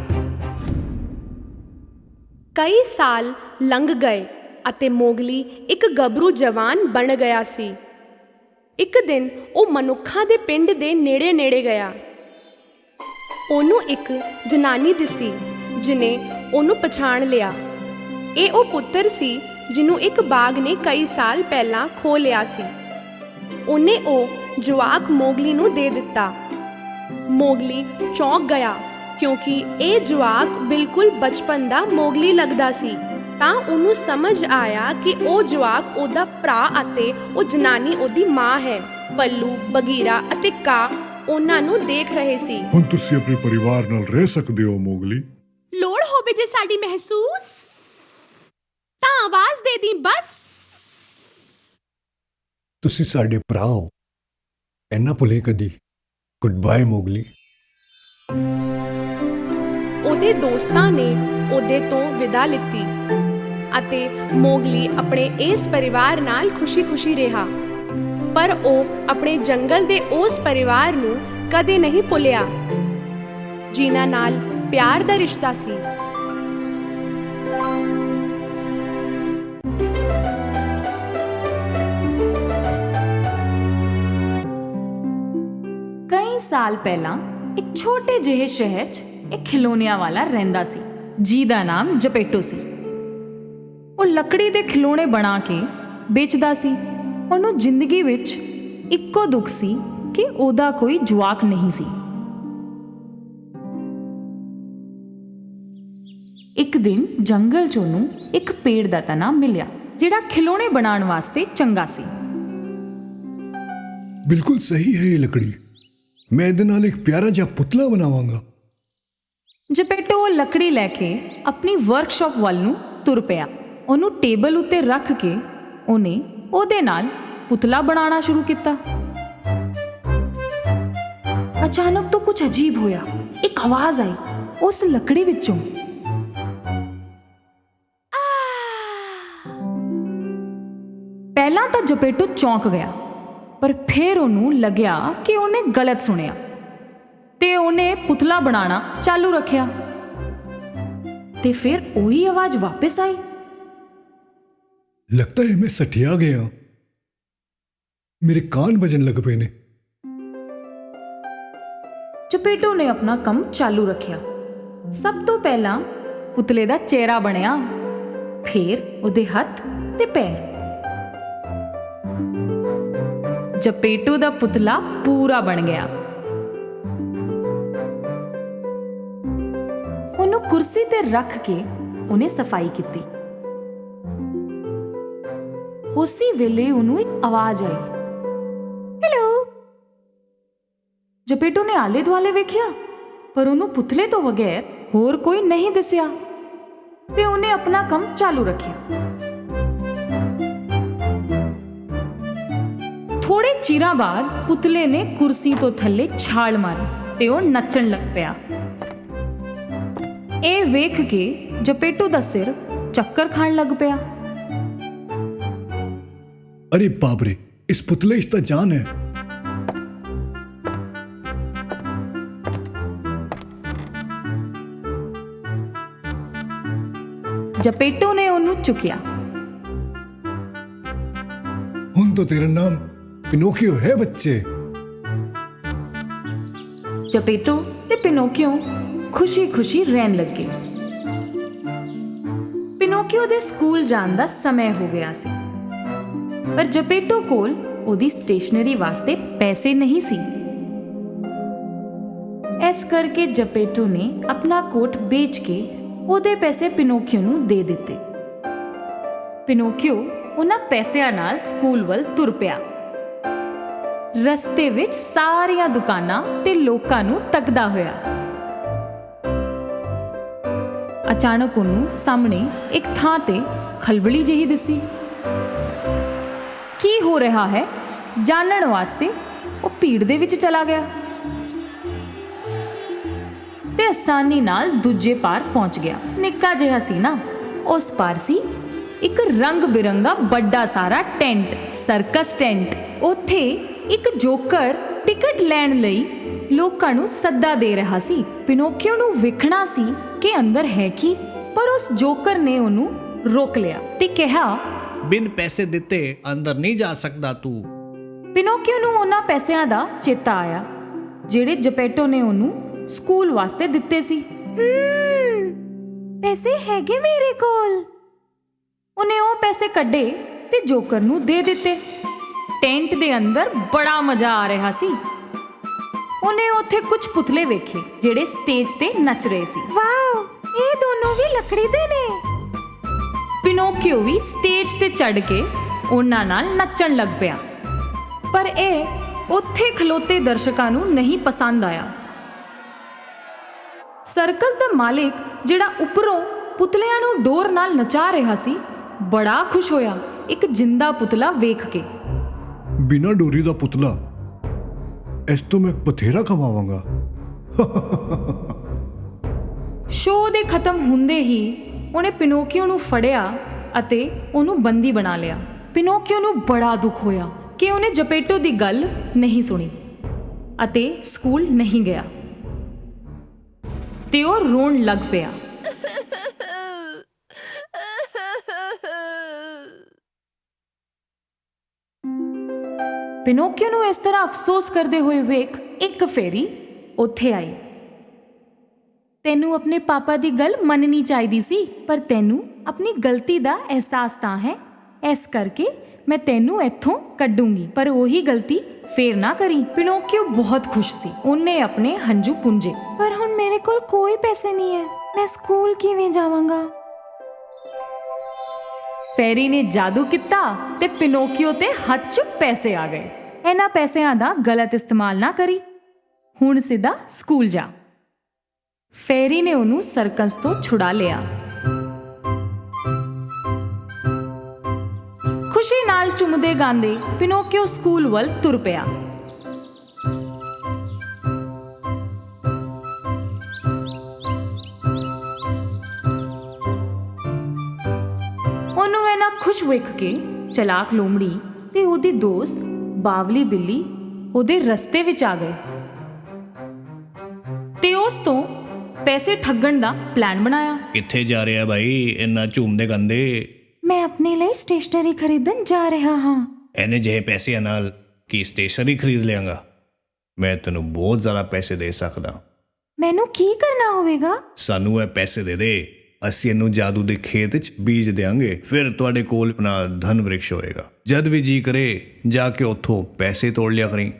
ਕਈ ਸਾਲ ਲੰਘ ਗਏ ਅਤੇ ਮੋਗਲੀ ਇੱਕ ਗੱਭਰੂ ਜਵਾਨ ਬਣ ਗਿਆ ਸੀ। ਇੱਕ ਦਿਨ ਉਹ ਮਨੁੱਖਾਂ ਦੇ ਪਿੰਡ ਦੇ ਨੇੜੇ ਗਿਆ। ਉਹਨੂੰ ਇੱਕ ਜਨਾਨੀ ਦਿਸੀ ਜਿਨੇ ਉਹਨੂੰ ਪਛਾਣ ਲਿਆ। ਇਹ ਉਹ ਪੁੱਤਰ ਸੀ ਜਿਹਨੂੰ ਇੱਕ ਬਾਘ ਨੇ ਕਈ ਸਾਲ ਪਹਿਲਾਂ ਖੋਹ ਲਿਆ ਸੀ। ਉਹਨੇ ਉਹ ਜਵਾਕ ਮੋਗਲੀ ਨੂੰ ਦੇ ਦਿੱਤਾ। ਮੋਗਲੀ ਚੌਂਕ ਗਿਆ ਕਿਉਂਕਿ ਇਹ ਜਵਾਕ ਬਿਲਕੁਲ ਬਚਪਨ ਦਾ ਮੋਗਲੀ ਲੱਗਦਾ ਸੀ। ਤਾਂ ਉਹਨੂੰ ਸਮਝ ਆਇਆ ਕਿ ਉਹ ਜਵਾਕ ਉਹਦਾ ਭਰਾ ਅਤੇ ਉਹ ਜਨਾਨੀ ਉਹਦੀ ਮਾਂ ਹੈ। ਬੱਲੂ, ਬਗੀਰਾ ਅਤੇ ਕਾਂ ਉਹਨਾਂ ਨੂੰ ਦੇਖ ਰਹੇ ਸੀ। ਹੁਣ ਤੁਸੀਂ ਆਪਣੇ ਪਰਿਵਾਰ ਨਾਲ ਰਹਿ ਸਕਦੇ ਹੋ ਮੋਗਲੀ। ਲੋੜ ਹੋਵੇ ਜੇ ਸਾਡੀ ਮਹਿਸੂਸ ਤਾਂ ਆਵਾਜ਼ ਦੇ ਦੀ ਬਸ। ਤੁਸੀਂ ਸਾਡੇ ਭਰਾ ਹੋ, ਇੰਨਾ ਭੁੱਲੇ ਕਦੀ। Good bye Mowgli. ਉਹਦੇ ਦੋਸਤਾਂ ਨੇ ਉਹਦੇ ਤੋਂ ਵਿਦਾ ਲਿੱਤੀ ਅਤੇ ਮੋਗਲੀ ਆਪਣੇ ਇਸ ਪਰਿਵਾਰ ਨਾਲ ਖੁਸ਼ੀ-ਖੁਸ਼ੀ ਰਿਹਾ। ਪਰ ਉਹ ਆਪਣੇ ਜੰਗਲ ਦੇ ਉਸ ਪਰਿਵਾਰ ਨੂੰ ਕਦੇ ਨਹੀਂ ਭੁੱਲਿਆ ਜਿਨ੍ਹਾਂ ਨਾਲ ਪਿਆਰ ਦਾ ਰਿਸ਼ਤਾ ਸੀ। ਕਈ ਸਾਲ ਪਹਿਲਾਂ ਇੱਕ ਛੋਟੇ ਜਿਹੇ ਸ਼ਹਿਰ 'ਚ ਇੱਕ ਖਿਲੌਣਿਆਂ ਵਾਲਾ ਰਹਿੰਦਾ ਸੀ, ਜਿਹਦਾ ਨਾਮ ਜਪੇਟੋ ਸੀ। ਉਹ ਲੱਕੜੀ ਦੇ ਖਿਲੌਣੇ ਬਣਾ ਕੇ ਵੇਚਦਾ ਸੀ। ਉਹਨੂੰ ਜ਼ਿੰਦਗੀ ਵਿੱਚ ਇੱਕੋ ਦੁੱਖ ਸੀ ਕਿ ਉਹਦਾ ਕੋਈ ਜਵਾਕ ਨਹੀਂ ਸੀ। ਇੱਕ ਦਿਨ ਜੰਗਲ 'ਚ ਉਹਨੂੰ ਇੱਕ ਪੇੜ ਦਾ ਤਣਾ ਮਿਲਿਆ ਜਿਹੜਾ ਖਿਲੌਣੇ ਬਣਾਉਣ ਵਾਸਤੇ ਚੰਗਾ ਸੀ। ਬਿਲਕੁਲ ਸਹੀ ਹੈ ਇਹ ਲੱਕੜੀ। ਮੈਂ ਇਹਦੇ ਨਾਲ ਇੱਕ ਪਿਆਰਾ ਜਿਹਾ ਪੁਤਲਾ ਬਣਾਵਾਂਗਾ। ਜਪੇਟੋ ਉਹ ਲੱਕੜੀ ਲੈ ਕੇ ਆਪਣੀ ਵਰਕਸ਼ਾਪ ਵੱਲ ਨੂੰ ਤੁਰ ਪਿਆ। ਉਹਨੂੰ ਟੇਬਲ ਉੱਤੇ ਰੱਖ ਕੇ ਉਹਨੇ ਉਹਦੇ ਨਾਲ ਪੁਤਲਾ ਬਣਾਉਣਾ ਸ਼ੁਰੂ ਕੀਤਾ। ਅਚਾਨਕ ਤੋਂ ਕੁਝ ਅਜੀਬ ਹੋਇਆ। ਇੱਕ ਆਵਾਜ਼ ਆਈ ਉਸ ਲੱਕੜੀ ਵਿੱਚੋਂ। ਪਹਿਲਾਂ ਤਾਂ ਜਪੇਟੋ ਚੌਂਕ ਗਿਆ, ਪਰ ਫਿਰ ਉਹਨੂੰ ਲੱਗਿਆ ਕਿ ਉਹਨੇ ਗਲਤ ਸੁਣਿਆ ਤੇ ਉਹਨੇ ਪੁਤਲਾ ਬਣਾਉਣਾ ਚਾਲੂ ਰੱਖਿਆ। ਤੇ ਫਿਰ ਉਹੀ ਆਵਾਜ਼ ਵਾਪਸ ਆਈ। लगता है मैं सठिया गया। मेरे कान बजन लग पे ने। ਜਪੇਟੋ ਨੇ ਆਪਣਾ ਕੰਮ ਚਾਲੂ ਰੱਖਿਆ। ਸਭ ਤੋਂ ਪਹਿਲਾਂ ਪੁਤਲੇ ਦਾ ਚਿਹਰਾ ਬਣਿਆ, ਫਿਰ ਉਹਦੇ ਹੱਥ ਤੇ ਪੈਰ। ਜਪੇਟੋ ਦਾ ਪੁਤਲਾ ਪੂਰਾ ਬਣ ਗਿਆ। ਉਹਨੂੰ ਕੁਰਸੀ ਤੇ ਰੱਖ ਕੇ ਉਹਨੇ ਸਫਾਈ ਕੀਤੀ। ਉਸੇ ਵੇਲੇ ਉਹਨੂੰ ਇੱਕ ਆਵਾਜ਼ ਆਈ, ਹੈਲੋ। ਜਪੇਟੋ ਨੇ ਆਲੇ ਦੁਆਲੇ ਵੇਖਿਆ, ਪਰ ਉਹਨੂੰ ਪੁਤਲੇ ਤੋਂ ਬਗੈਰ ਹੋਰ ਕੋਈ ਨਹੀਂ ਦਿਸਿਆ। ਤੇ ਉਹਨੇ ਆਪਣਾ ਕੰਮ ਚਾਲੂ ਰੱਖਿਆ। ਥੋੜੇ ਚਿਰਾਂ ਬਾਅਦ ਪੁਤਲੇ ਨੇ ਕੁਰਸੀ ਤੋਂ ਥੱਲੇ ਛਾਲ ਮਾਰੀ ਤੇ ਉਹ ਨੱਚਣ ਲੱਗ ਪਿਆ। ਇਹ ਵੇਖ ਕੇ ਜਪੇਟੂ ਦਾ ਸਿਰ ਚੱਕਰ ਖਾਣ ਲੱਗ ਪਿਆ। अरे बाप रे, इस पुतले इस तो जान है। ਜਪੇਟੂ ਨੇ ਉਹਨੂੰ ਚੁੱਕਿਆ। हुन तो तेरा नाम पिनोकियो है बच्चे। ਜਪੇਟੂ ਤੇ ਪਿਨੋਕੀਓ ਖੁਸ਼ੀ-ਖੁਸ਼ੀ ਰਹਿਣ ਲੱਗੇ। ਪਿਨੋਕੀਓ ਦੇ ਸਕੂਲ ਜਾਣ ਦਾ ਸਮਾਂ ਹੋ ਗਿਆ ਸੀ, ਪਰ ਜਪੇਟੂ ਕੋਲ ਉਹਦੀ ਸਟੇਸ਼ਨਰੀ ਵਾਸਤੇ ਪੈਸੇ ਨਹੀਂ ਸੀ। ਇਸ ਕਰਕੇ ਜਪੇਟੂ ਨੇ ਆਪਣਾ ਕੋਟ ਵੇਚ ਕੇ ਉਹਦੇ ਪੈਸੇ ਪਿਨੋਕੀਓ ਨੂੰ ਦੇ ਦਿੱਤੇ। ਪਿਨੋਕੀਓ ਉਹਨਾਂ ਪੈਸਿਆਂ ਨਾਲ ਸਕੂਲ ਵੱਲ ਤੁਰ ਪਿਆ। ਰਸਤੇ ਵਿੱਚ ਸਾਰੀਆਂ ਦੁਕਾਨਾਂ ਤੇ ਲੋਕਾਂ ਨੂੰ ਤੱਕਦਾ ਹੋਇਆ। ਅਚਾਨਕ ਉਹਨੂੰ ਸਾਹਮਣੇ ਇੱਕ ਥਾਂ ਤੇ ਖਲਬਲੀ ਜਿਹੀ ਦਿਸੀ। ਕੀ ਹੋ ਰਿਹਾ ਹੈ ਜਾਣਨ ਵਾਸਤੇ ਉਹ ਭੀੜ ਦੇ ਵਿੱਚ ਚਲਾ ਗਿਆ ਤੇ ਆਸਾਨੀ ਨਾਲ ਦੂਜੇ ਪਾਰ ਪਹੁੰਚ ਗਿਆ। ਨਿੱਕਾ ਜਿਹਾ ਸੀ ਨਾ, ਉਸ ਪਾਰ ਸੀ ਇੱਕ ਰੰਗ ਬਿਰੰਗਾ ਵੱਡਾ ਸਾਰਾ ਟੈਂਟ, ਸਰਕਸ ਟੈਂਟ। ਉੱਥੇ ਇੱਕ ਜੋਕਰ ਟਿਕਟ ਲੈਣ ਲਈ ਲੋਕਾਂ ਨੂੰ ਸੱਦਾ ਦੇ ਰਿਹਾ ਸੀ। ਪਿਨੋਕੀਓ ਨੂੰ ਵੇਖਣਾ ਸੀ ਕਿ ਅੰਦਰ ਹੈ ਕੀ, ਪਰ ਉਸ ਜੋਕਰ ਨੇ ਉਹਨੂੰ ਰੋਕ ਲਿਆ ਤੇ ਕਿਹਾ, ਬਿਨ ਪੈਸੇ ਦਿੱਤੇ ਅੰਦਰ ਨਹੀਂ ਜਾ ਸਕਦਾ ਤੂੰ। ਪਿਨੋਕੀਓ ਨੂੰ ਉਹਨਾਂ ਪੈਸਿਆਂ ਦਾ ਚੇਤਾ ਆਇਆ ਜਿਹੜੇ ਜਪੇਟੋ ਨੇ ਉਹਨੂੰ ਸਕੂਲ ਵਾਸਤੇ ਦਿੱਤੇ ਸੀ। ਪੈਸੇ ਹੈਗੇ ਮੇਰੇ ਕੋਲ। ਉਹਨੇ ਉਹ ਪੈਸੇ ਕੱਢੇ ਤੇ ਜੋਕਰ ਨੂੰ ਦੇ ਦਿੱਤੇ। ਟੈਂਟ ਦੇ ਅੰਦਰ ਬੜਾ ਮਜ਼ਾ ਆ ਰਿਹਾ ਸੀ। ਉਹਨੇ ਉੱਥੇ ਕੁਝ ਪੁਤਲੇ ਵੇਖੇ ਜਿਹੜੇ ਸਟੇਜ ਤੇ ਨੱਚ ਰਹੇ ਸੀ। ਵਾਓ, ਇਹ ਦੋਨੋਂ ਵੀ ਲੱਕੜੀ ਦੇ ਨੇ। ਪਿਨੋਕੀਓ ਵੀ ਸਟੇਜ ਤੇ ਚੜ੍ਹ ਕੇ ਉਹਨਾਂ ਨਾਲ ਨੱਚਣ ਲੱਗ ਪਿਆ, ਪਰ ਇਹ ਉੱਥੇ ਖਲੋਤੇ ਦਰਸ਼ਕਾਂ ਨੂੰ ਨਹੀਂ ਪਸੰਦ ਆਇਆ। ਸਰਕਸ ਦਾ ਮਾਲਿਕ ਜਿਹੜਾ ਉੱਪਰੋਂ ਪੁਤਲਿਆਂ ਨੂੰ ਡੋਰ ਨਾਲ ਨਚਾ ਰਿਹਾ ਸੀ, ਬੜਾ ਖੁਸ਼ ਹੋਇਆ ਇੱਕ ਜਿੰਦਾ ਪੁਤਲਾ ਵੇਖ ਕੇ। बिना डोरी दा पुतला, इस तो मैं बथेरा कमावांगा। ਸ਼ੋਅ ਦੇ ਖਤਮ ਹੁੰਦੇ ਹੀ ਉਹਨੇ ਪਿਨੋਕੀਓ ਨੂੰ ਫੜਿਆ ਅਤੇ ਉਹਨੂੰ ਬੰਦੀ ਬਣਾ ਲਿਆ। ਪਿਨੋਕੀਓ ਨੂੰ ਬੜਾ ਦੁੱਖ ਹੋਇਆ ਕਿ ਉਹਨੇ ਜਪੇਟੋ ਦੀ ਗੱਲ ਨਹੀਂ ਸੁਣੀ ਅਤੇ ਸਕੂਲ ਨਹੀਂ ਗਿਆ ਤੇ ਉਹ ਰੋਣ ਲੱਗ ਪਿਆ। ਪਿਨੋਕੀਓ ਨੂੰ ਇਸ ਤਰ੍ਹਾਂ ਅਫਸੋਸ ਕਰਦੇ ਹੋਏ ਵੇਖ ਇੱਕ ਫੇਰੀ ਉੱਥੇ ਆਈ। ਤੈਨੂੰ ਆਪਣੇ ਪਾਪਾ ਦੀ ਗੱਲ ਮੰਨਣੀ ਚਾਹੀਦੀ ਸੀ, ਪਰ ਤੈਨੂੰ ਆਪਣੀ ਗਲਤੀ ਦਾ ਅਹਿਸਾਸ ਤਾਂ ਹੈ, ਇਸ ਕਰਕੇ ਮੈਂ ਤੈਨੂੰ ਇੱਥੋਂ ਕੱਢੂੰਗੀ, ਪਰ ਉਹੀ ਗਲਤੀ ਫੇਰ ਨਾ ਕਰੀ। ਪਿਨੋਕੀਓ ਬਹੁਤ ਖੁਸ਼ ਸੀ। ਉਹਨੇ ਆਪਣੇ ਹੰਝੂ ਪੁੰਝੇ। ਪਰ ਹੁਣ ਮੇਰੇ ਕੋਲ ਕੋਈ ਪੈਸੇ ਨਹੀਂ ਹੈ, ਮੈਂ ਸਕੂਲ ਕਿਵੇਂ ਜਾਵਾਂਗਾ? ਫੈਰੀ ਨੇ ਜਾਦੂ ਕੀਤਾ ਤੇ ਪਿਨੋਕੀਓ ਤੇ ਹੱਥ 'ਚ ਪੈਸੇ ਆ ਗਏ। ਇਹਨਾਂ ਪੈਸਿਆਂ ਦਾ ਗਲਤ ਇਸਤੇਮਾਲ ਨਾ ਕਰੀ, ਹੁਣ ਸਿੱਧਾ ਸਕੂਲ ਜਾ। ਫੈਰੀ ਨੇ ਉਹਨੂੰ ਸਰਕਸ ਤੋਂ ਛੁਡਾ ਲਿਆ। ਖੁਸ਼ੀ ਨਾਲ ਚੁੰਮਦੇ ਗਾਉਂਦੇ ਪਿਨੋਕੀਓ ਸਕੂਲ ਵੱਲ ਤੁਰ ਪਿਆ। ਉਹਨੂੰ ਇਹਨਾਂ ਖੁਸ਼ ਵੇਖ ਕੇ ਚਲਾਕ ਲੋਮੜੀ ਤੇ ਉਹਦੀ ਦੋਸਤ ਬਾਵਲੀ ਬਿੱਲੀ ਉਹਦੇ ਰਸਤੇ ਵਿੱਚ ਆ ਗਏ ਤੇ ਉਸ ਤੋਂ ਪੈਸੇ ਠੱਗਣ ਦਾ ਪਲਾਨ ਬਣਾਇਆ। ਕਿੱਥੇ ਜਾ ਰਿਹਾ ਭਾਈ ਇੰਨਾ ਝੂਮਦੇ ਗੰਦੇ? ਮੈਂ ਆਪਣੇ ਲਈ ਸਟੇਸ਼ਨਰੀ ਖਰੀਦਣ ਜਾ ਰਿਹਾ ਹਾਂ। ਐਨੇ ਜਿਹੇ ਪੈਸਿਆਂ ਨਾਲ ਕੀ ਸਟੇਸ਼ਨਰੀ ਖਰੀਦ ਲਿਆਂਗਾ? ਮੈਂ ਤੈਨੂੰ ਬਹੁਤ ਜ਼ਿਆਦਾ ਪੈਸੇ ਦੇ ਸਕਦਾ। ਮੈਨੂੰ ਕੀ ਕਰਨਾ ਹੋਵੇਗਾ? ਸਾਨੂੰ ਇਹ ਪੈਸੇ ਦੇ ਦੇ, ਅਸੀਂ ਇਹਨੂੰ ਜਾਦੂ ਦੇ ਖੇਤ 'ਚ ਬੀਜ ਦਿਆਂਗੇ, ਫਿਰ ਤੁਹਾਡੇ ਕੋਲ ਆਪਣਾ ਧਨ ਵ੍ਰਿਕਸ਼ ਹੋਏਗਾ। ਜਦ ਵੀ ਜੀ ਕਰੇ ਜਾ ਕੇ ਉੱਥੋਂ ਪੈਸੇ ਤੋੜ ਲਿਆ ਕਰੀਂ।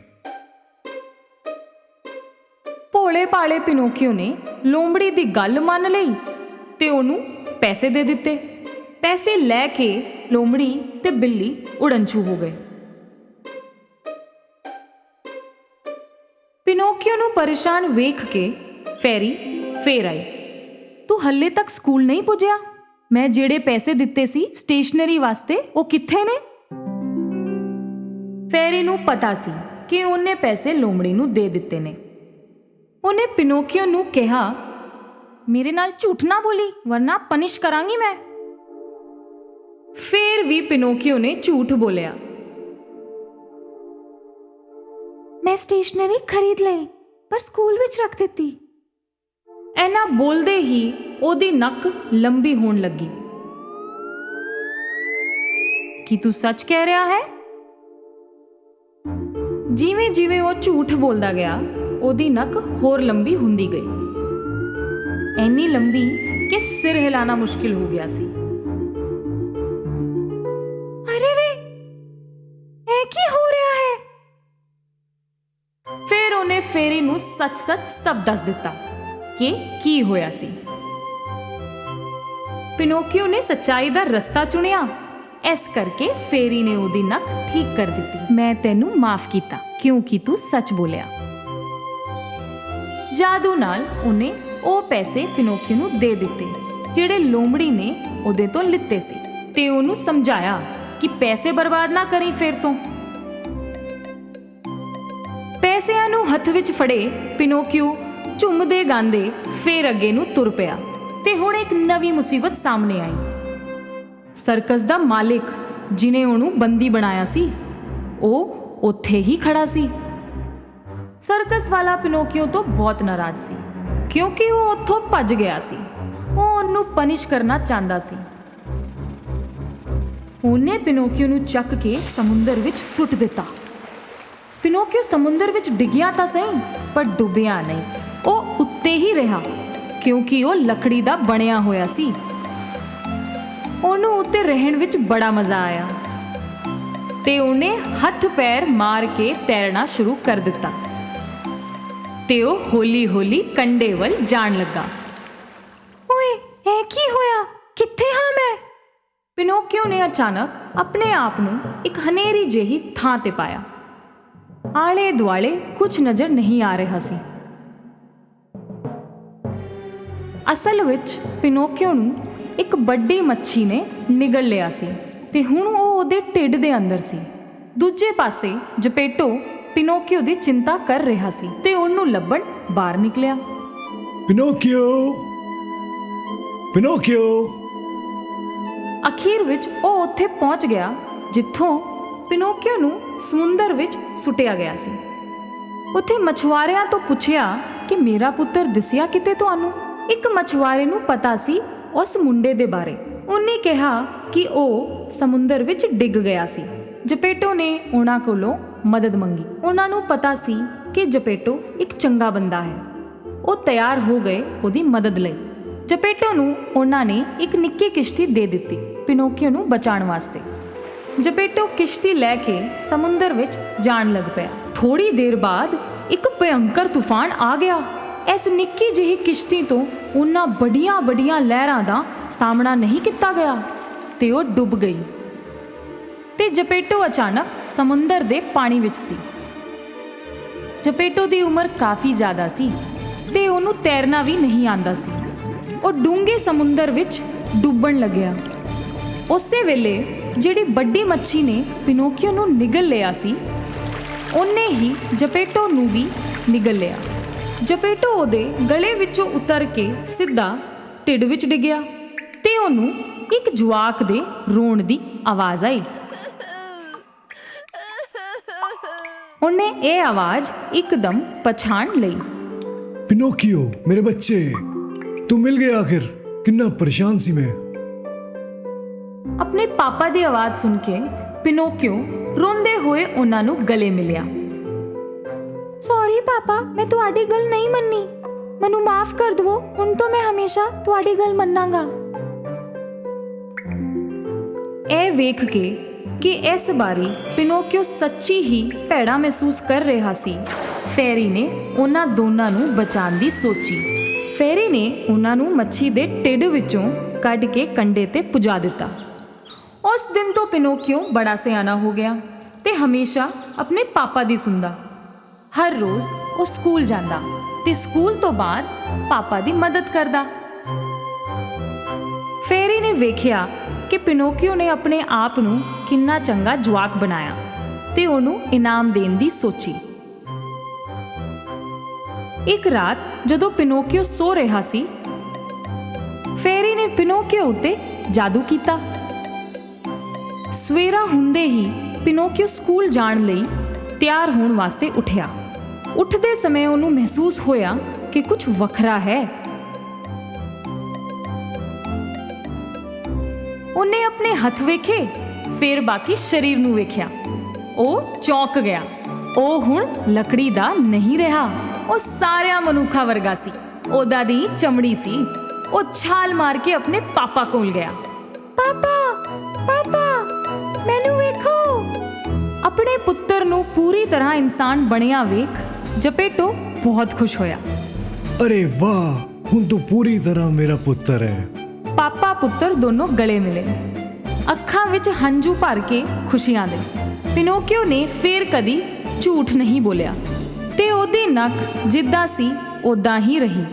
ਭੋਲੇ ਭਾਲੇ ਪਿਨੋਕੀਓ ਨੇ ਲੋਮੜੀ ਦੀ ਗੱਲ ਮੰਨ ਲਈ ਤੇ ਉਹਨੂੰ ਪੈਸੇ ਦੇ ਦਿੱਤੇ। ਪੈਸੇ ਲੈ ਕੇ ਲੋਮੜੀ ਤੇ ਬਿੱਲੀ ਉੜਨਛੂ ਹੋ ਗਏ। ਪਿਨੋਕੀਓ ਨੂੰ ਪਰੇਸ਼ਾਨ ਵੇਖ ਕੇ ਫੈਰੀ ਫੇਰ ਆਈ। ਤੂੰ ਹੱਲੇ ਤੱਕ ਸਕੂਲ ਨਹੀਂ ਪੁੱਜਿਆ? ਮੈਂ ਜਿਹੜੇ ਪੈਸੇ ਦਿੱਤੇ ਸੀ ਸਟੇਸ਼ਨਰੀ ਵਾਸਤੇ ਉਹ ਕਿੱਥੇ ਨੇ? ਫੈਰੀ ਨੂੰ ਪਤਾ ਸੀ ਕਿ ਉਹਨੇ ਪੈਸੇ ਲੋਮੜੀ ਨੂੰ ਦੇ ਦਿੱਤੇ ਨੇ। ਉਹਨੇ ਪਿਨੋਕੀਓ ਨੂੰ ਕਿਹਾ, ਮੇਰੇ ਨਾਲ ਝੂਠ ਨਾ ਬੋਲੀ ਵਰਨਾ ਪਨਿਸ਼ ਕਰਾਂਗੀ ਮੈਂ। ਫੇਰ ਵੀ ਪਿਨੋਕੀਓ ਨੇ ਝੂਠ ਬੋਲਿਆ। ਮੈਂ ਸਟੇਸ਼ਨਰੀ ਖਰੀਦ ਲਈ ਪਰ ਸਕੂਲ ਵਿੱਚ ਰੱਖ ਦਿੱਤੀ। ਐਨਾ ਬੋਲਦੇ ਹੀ ਉਹਦੀ ਨੱਕ ਲੰਬੀ ਹੋਣ ਲੱਗੀ। ਕੀ ਤੂੰ ਸੱਚ ਕਹਿ ਰਿਹਾ ਹੈ? ਜਿਵੇਂ ਜਿਵੇਂ ਉਹ ਝੂਠ ਬੋਲਦਾ ਗਿਆ ਉਹਦੀ ਨੱਕ ਹੋਰ ਲੰਬੀ ਹੁੰਦੀ ਗਈ, ਐਨੀ ਲੰਬੀ ਕਿ ਸਿਰ ਹਿਲਾਣਾ ਮੁਸ਼ਕਿਲ ਹੋ ਗਿਆ ਸੀ। ਅਰੇ ਰੇ, ਇਹ ਕੀ ਹੋ ਰਿਹਾ ਹੈ? ਫਿਰ ਉਹਨੇ ਫੇਰੀ ਨੂੰ ਸੱਚ-ਸੱਚ ਸਭ ਦੱਸ ਦਿੱਤਾ ਕਿ ਕੀ ਹੋਇਆ ਸੀ। ਪਿਨੋਕੀਓ ਨੇ ਸੱਚਾਈ ਦਾ ਰਸਤਾ ਚੁਣਿਆ, ਇਸ ਕਰਕੇ ਫੇਰੀ ਨੇ ਉਹਦੀ ਨੱਕ ਠੀਕ ਕਰ ਦਿੱਤੀ। ਮੈਂ ਤੈਨੂੰ ਮਾਫ ਕੀਤਾ ਕਿਉਂਕਿ ਤੂੰ ਸੱਚ ਬੋਲਿਆ। ਜਾਦੂ ਨਾਲ ਉਹਨੇ ਉਹ ਪੈਸੇ ਪਿਨੋਕੀਓ ਨੂੰ ਦੇ ਦਿੱਤੇ ਜਿਹੜੇ ਲੋਮੜੀ ਨੇ ਉਹਦੇ ਤੋਂ ਲਿੱਤੇ ਸੀ, ਤੇ ਉਹਨੂੰ ਸਮਝਾਇਆ ਕਿ ਪੈਸੇ ਬਰਬਾਦ ਨਾ ਕਰੀ। ਫਿਰ ਤੋਂ ਪੈਸਿਆਂ ਨੂੰ ਹੱਥ ਵਿੱਚ ਫੜੇ ਪਿਨੋਕੀਓ ਝੁੰਮਦੇ ਗਾਉਂਦੇ ਫੇਰ ਅੱਗੇ ਨੂੰ ਤੁਰ ਪਿਆ। ਤੇ ਹੁਣ ਇੱਕ ਨਵੀਂ ਮੁਸੀਬਤ ਸਾਹਮਣੇ ਆਈ। ਸਰਕਸ ਦਾ ਮਾਲਿਕ ਜਿਨੇ ਉਹਨੂੰ ਬੰਦੀ ਬਣਾਇਆ ਸੀ ਉਹ ਉੱਥੇ ਹੀ ਖੜਾ ਸੀ। ਸਰਕਸ ਵਾਲਾ ਪਿਨੋਕੀਓ ਤੋਂ ਬਹੁਤ ਨਾਰਾਜ਼ ਸੀ ਕਿਉਂਕਿ ਉਹ ਉੱਥੋਂ ਭੱਜ ਗਿਆ ਸੀ। ਉਹ ਉਹਨੂੰ ਪਨਿਸ਼ ਕਰਨਾ ਚਾਹੁੰਦਾ ਸੀ। ਉਹਨੇ ਪਿਨੋਕੀਓ ਨੂੰ ਚੱਕ ਕੇ ਸਮੁੰਦਰ ਵਿੱਚ ਸੁੱਟ ਦਿੱਤਾ। ਪਿਨੋਕੀਓ ਸਮੁੰਦਰ ਵਿੱਚ ਡਿੱਗਿਆ ਤਾਂ ਸਹੀ ਪਰ ਡੁੱਬਿਆ ਨਹੀਂ, ਉਹ ਉੱਤੇ ਹੀ ਰਿਹਾ ਕਿਉਂਕਿ ਉਹ ਲੱਕੜੀ ਦਾ ਬਣਿਆ ਹੋਇਆ ਸੀ। ਉਹਨੂੰ ਉੱਤੇ ਰਹਿਣ ਵਿੱਚ ਬੜਾ ਮਜ਼ਾ ਆਇਆ ਤੇ ਉਹਨੇ ਹੱਥ ਪੈਰ ਮਾਰ ਕੇ ਤੈਰਨਾ ਸ਼ੁਰੂ ਕਰ ਦਿੱਤਾ ਤੇ ਉਹ ਹੌਲੀ-ਹੌਲੀ ਕੰਢੇ ਵੱਲ ਜਾਣ ਲੱਗਾ। ਓਏ, ਇਹ ਕੀ ਹੋਇਆ? ਕਿੱਥੇ ਹਾਂ ਮੈਂ? ਪਿਨੋਕੀਓ ਨੇ ਅਚਾਨਕ ਆਪਣੇ ਆਪ ਨੂੰ ਇੱਕ ਹਨੇਰੀ ਜਿਹੀ ਥਾਂ ਤੇ ਪਾਇਆ। ਆਲੇ ਦੁਆਲੇ ਕੁਝ ਨਜ਼ਰ ਨਹੀਂ ਆ ਰਿਹਾ ਸੀ। ਅਸਲ ਵਿੱਚ ਪਿਨੋਕੀਓ ਨੂੰ ਇੱਕ ਵੱਡੀ ਮੱਛੀ ਨੇ ਨਿਗਲ ਲਿਆ ਸੀ ਤੇ ਹੁਣ ਉਹ ਉਹਦੇ ਢਿੱਡ ਦੇ ਅੰਦਰ ਸੀ। ਦੂਜੇ ਪਾਸੇ ਜਪੇਟੋ ਪਿਨੋਕੀਓ ਦੀ ਚਿੰਤਾ ਕਰ ਰਿਹਾ ਸੀ ਤੇ ਉਹਨੂੰ ਲੱਭਣ ਬਾਹਰ ਨਿਕਲਿਆ। ਪਿਨੋਕੀਓ, ਪਿਨੋਕੀਓ। ਅਖੀਰ ਵਿੱਚ ਉਹ ਉੱਥੇ ਪਹੁੰਚ ਗਿਆ ਜਿੱਥੋਂ ਪਿਨੋਕੀਓ ਨੂੰ ਸਮੁੰਦਰ ਵਿੱਚ ਸੁੱਟਿਆ ਗਿਆ ਸੀ। ਉੱਥੇ ਮਛੁਆਰਿਆਂ ਤੋਂ ਪੁੱਛਿਆ ਕਿ ਮੇਰਾ ਪੁੱਤਰ ਦਿਸਿਆ ਕਿਤੇ ਤੁਹਾਨੂੰ? ਇੱਕ ਮਛੁਆਰੇ ਨੂੰ ਪਤਾ ਸੀ ਉਸ ਮੁੰਡੇ ਦੇ ਬਾਰੇ। ਉਹਨੇ ਕਿਹਾ ਕਿ ਉਹ ਸਮੁੰਦਰ ਵਿੱਚ ਡਿੱਗ ਗਿਆ ਸੀ। ਜਪੇਟੋ ਨੇ ਉਹਨਾਂ ਕੋਲੋਂ ਮਦਦ ਮੰਗੀ। ਉਹਨਾਂ ਨੂੰ ਪਤਾ ਸੀ ਕਿ ਜਪੇਟੋ ਇੱਕ ਚੰਗਾ ਬੰਦਾ ਹੈ। ਉਹ ਤਿਆਰ ਹੋ ਗਏ ਉਹਦੀ ਮਦਦ ਲਈ। ਜਪੇਟੋ ਨੂੰ ਉਹਨਾਂ ਨੇ ਇੱਕ ਨਿੱਕੀ ਕਿਸ਼ਤੀ ਦੇ ਦਿੱਤੀ ਪਿਨੋਕੀਓ ਨੂੰ ਬਚਾਉਣ ਵਾਸਤੇ। ਜਪੇਟੋ ਕਿਸ਼ਤੀ ਲੈ ਕੇ ਸਮੁੰਦਰ ਵਿੱਚ ਜਾਣ ਲੱਗ ਪਿਆ। ਥੋੜੀ ਦੇਰ ਬਾਅਦ ਇੱਕ ਭਿਅੰਕਰ ਤੂਫਾਨ ਆ ਗਿਆ। ਇਸ ਨਿੱਕੀ ਜਿਹੀ ਕਿਸ਼ਤੀ ਤੋਂ ਉਹਨਾਂ ਵੱਡੀਆਂ ਲਹਿਰਾਂ ਦਾ ਸਾਹਮਣਾ ਨਹੀਂ ਕੀਤਾ ਗਿਆ ਤੇ ਉਹ ਡੁੱਬ ਗਈ ਤੇ ਜਪੇਟੋ ਅਚਾਨਕ ਸਮੁੰਦਰ ਦੇ ਪਾਣੀ ਵਿੱਚ ਸੀ। ਜਪੇਟੋ ਦੀ ਉਮਰ ਕਾਫੀ ਜ਼ਿਆਦਾ ਸੀ ਤੇ ਉਹਨੂੰ ਤੈਰਨਾ ਵੀ ਨਹੀਂ ਆਉਂਦਾ ਸੀ। ਉਹ ਡੂੰਘੇ ਸਮੁੰਦਰ ਵਿੱਚ ਡੁੱਬਣ ਲੱਗਿਆ। ਉਸੇ ਵੇਲੇ ਜਿਹੜੀ ਵੱਡੀ ਮੱਛੀ ਨੇ ਪਿਨੋਕੀਓ ਨੂੰ ਨਿਗਲ ਲਿਆ ਸੀ ਉਹਨੇ ਹੀ ਜਪੇਟੋ ਨੂੰ ਵੀ ਨਿਗਲ ਲਿਆ। ਜਪੇਟੋ ਉਹਦੇ ਗਲੇ ਵਿੱਚੋਂ ਉਤਰ ਕੇ ਸਿੱਧਾ ਢਿੱਡ ਵਿੱਚ ਡਿੱਗਿਆ ਤੇ ਉਹਨੂੰ ਇੱਕ ਜਵਾਕ ਦੇ ਰੋਣ ਦੀ ਆਵਾਜ਼ ਆਈ। ਉਹਨੇ ਇਹ ਆਵਾਜ਼ ਇੱਕਦਮ ਪਛਾਣ ਲਈ। ਪਿਨੋਕੀਓ, ਮੇਰੇ ਬੱਚੇ, ਤੂੰ ਮਿਲ ਗਿਆ ਆਖਿਰ। ਕਿੰਨਾ ਪਰੇਸ਼ਾਨ ਸੀ ਮੈਂ। ਆਪਣੇ ਪਾਪਾ ਦੀ ਆਵਾਜ਼ ਸੁਣ ਕੇ ਪਿਨੋਕੀਓ ਰੋਂਦੇ ਹੋਏ ਉਹਨਾਂ ਨੂੰ ਗਲੇ ਮਿਲਿਆ। ਸੌਰੀ ਪਾਪਾ, ਮੈਂ ਤੁਹਾਡੀ ਗੱਲ ਨਹੀਂ ਮੰਨੀ। ਮੈਨੂੰ ਮਾਫ ਕਰ ਦਿਵੋ। ਹੁਣ ਤੋਂ ਮੈਂ ਹਮੇਸ਼ਾ ਤੁਹਾਡੀ ਗੱਲ ਮੰਨਾਂਗਾ। ਇਹ ਵੇਖ ਕੇ ਕਿ ਇਸ ਬਾਰੇ ਪਿਨੋਕੀਓ ਸੱਚੀ ਹੀ ਭੈੜਾ ਮਹਿਸੂਸ ਕਰ ਰਿਹਾ ਸੀ, ਫੈਰੀ ਨੇ ਉਹਨਾਂ ਦੋਨਾਂ ਨੂੰ ਬਚਾਉਣ ਦੀ ਸੋਚੀ। ਫੈਰੀ ਨੇ ਉਹਨਾਂ ਨੂੰ ਮੱਛੀ ਦੇ ਢਿੱਡ ਵਿੱਚੋਂ ਕੱਢ ਕੇ ਕੰਢੇ ਤੇ ਪੁਜਾ ਦਿੱਤਾ। ਉਸ ਦਿਨ ਤੋਂ ਪਿਨੋਕੀਓ ਬੜਾ ਸਿਆਣਾ ਹੋ ਗਿਆ ਤੇ ਹਮੇਸ਼ਾ ਆਪਣੇ ਪਾਪਾ ਦੀ ਸੁਣਦਾ। ਹਰ ਰੋਜ਼ ਉਹ ਸਕੂਲ ਜਾਂਦਾ ਤੇ ਸਕੂਲ ਤੋਂ ਬਾਅਦ ਪਾਪਾ ਦੀ ਮਦਦ ਕਰਦਾ। ਫੈਰੀ ਨੇ ਵੇਖਿਆ ਕਿ ਪਿਨੋਕੀਓ ਨੇ ਆਪਣੇ ਆਪ ਨੂੰ ਕਿੰਨਾ ਚੰਗਾ ਜਵਾਕ ਬਣਾਇਆ ਤੇ ਉਹਨੂੰ ਇਨਾਮ ਦੇਣ ਦੀ ਸੋਚੀ। ਇੱਕ ਰਾਤ ਜਦੋਂ ਪਿਨੋਕੀਓ ਸੋ ਰਿਹਾ ਸੀ, ਫੇਰੀ ਨੇ ਪਿਨੋਕੀਓ ਉੱਤੇ ਜਾਦੂ ਕੀਤਾ। ਸਵੇਰਾ ਹੁੰਦੇ ਹੀ ਪਿਨੋਕੀਓ ਸਕੂਲ ਜਾਣ ਲਈ ਤਿਆਰ ਹੋਣ ਵਾਸਤੇ ਉੱਠਿਆ। ਉੱਠਦੇ ਸਮੇਂ ਉਹਨੂੰ ਮਹਿਸੂਸ ਹੋਇਆ ਕਿ ਕੁਝ ਵੱਖਰਾ ਹੈ। ਉਹਨੇ ਆਪਣੇ ਹੱਥ ਵੇਖੇ, ਫਿਰ ਬਾਕੀ ਸਰੀਰ ਨੂੰ ਵੇਖਿਆ। ਉਹ ਚੌਂਕ ਗਿਆ। ਉਹ ਹੁਣ ਲੱਕੜੀ ਦਾ ਨਹੀਂ ਰਿਹਾ, ਉਹ ਸਾਰਿਆਂ ਮਨੁੱਖਾਂ ਵਰਗਾ ਸੀ। ਉਹਦਾ ਦੀ ਚਮੜੀ ਸੀ। ਉਹ ਛਾਲ ਮਾਰ ਕੇ ਆਪਣੇ ਪਾਪਾ ਕੋਲ ਗਿਆ। ਪਾਪਾ, ਪਾਪਾ, ਮੈਨੂੰ ਵੇਖੋ। ਆਪਣੇ ਪੁੱਤਰ ਨੂੰ ਪੂਰੀ ਤਰ੍ਹਾਂ ਇਨਸਾਨ ਬਣਿਆ ਵੇਖ ਜਪੇਟੋ ਬਹੁਤ ਖੁਸ਼ ਹੋਇਆ। ਅਰੇ ਵਾਹ, ਹੁਣ ਤੂੰ ਪੂਰੀ ਤਰ੍ਹਾਂ ਮੇਰਾ ਪੁੱਤਰ ਹੈ। ਪਾਪਾ ਪੁੱਤਰ ਦੋਨੋਂ ਗਲੇ ਮਿਲੇ, ਅੱਖਾਂ ਵਿੱਚ ਹੰਝੂ ਭਰ ਕੇ ਖੁਸ਼ੀਆਂ ਦੇ। ਪਿਨੋਕੀਓ ਨੇ ਫੇਰ ਕਦੀ ਝੂਠ ਨਹੀਂ ਬੋਲਿਆ ਤੇ ਉਹਦੀ ਨੱਕ ਜਿੱਦਾਂ ਸੀ ਉਦਾਂ ਹੀ ਰਹੀ।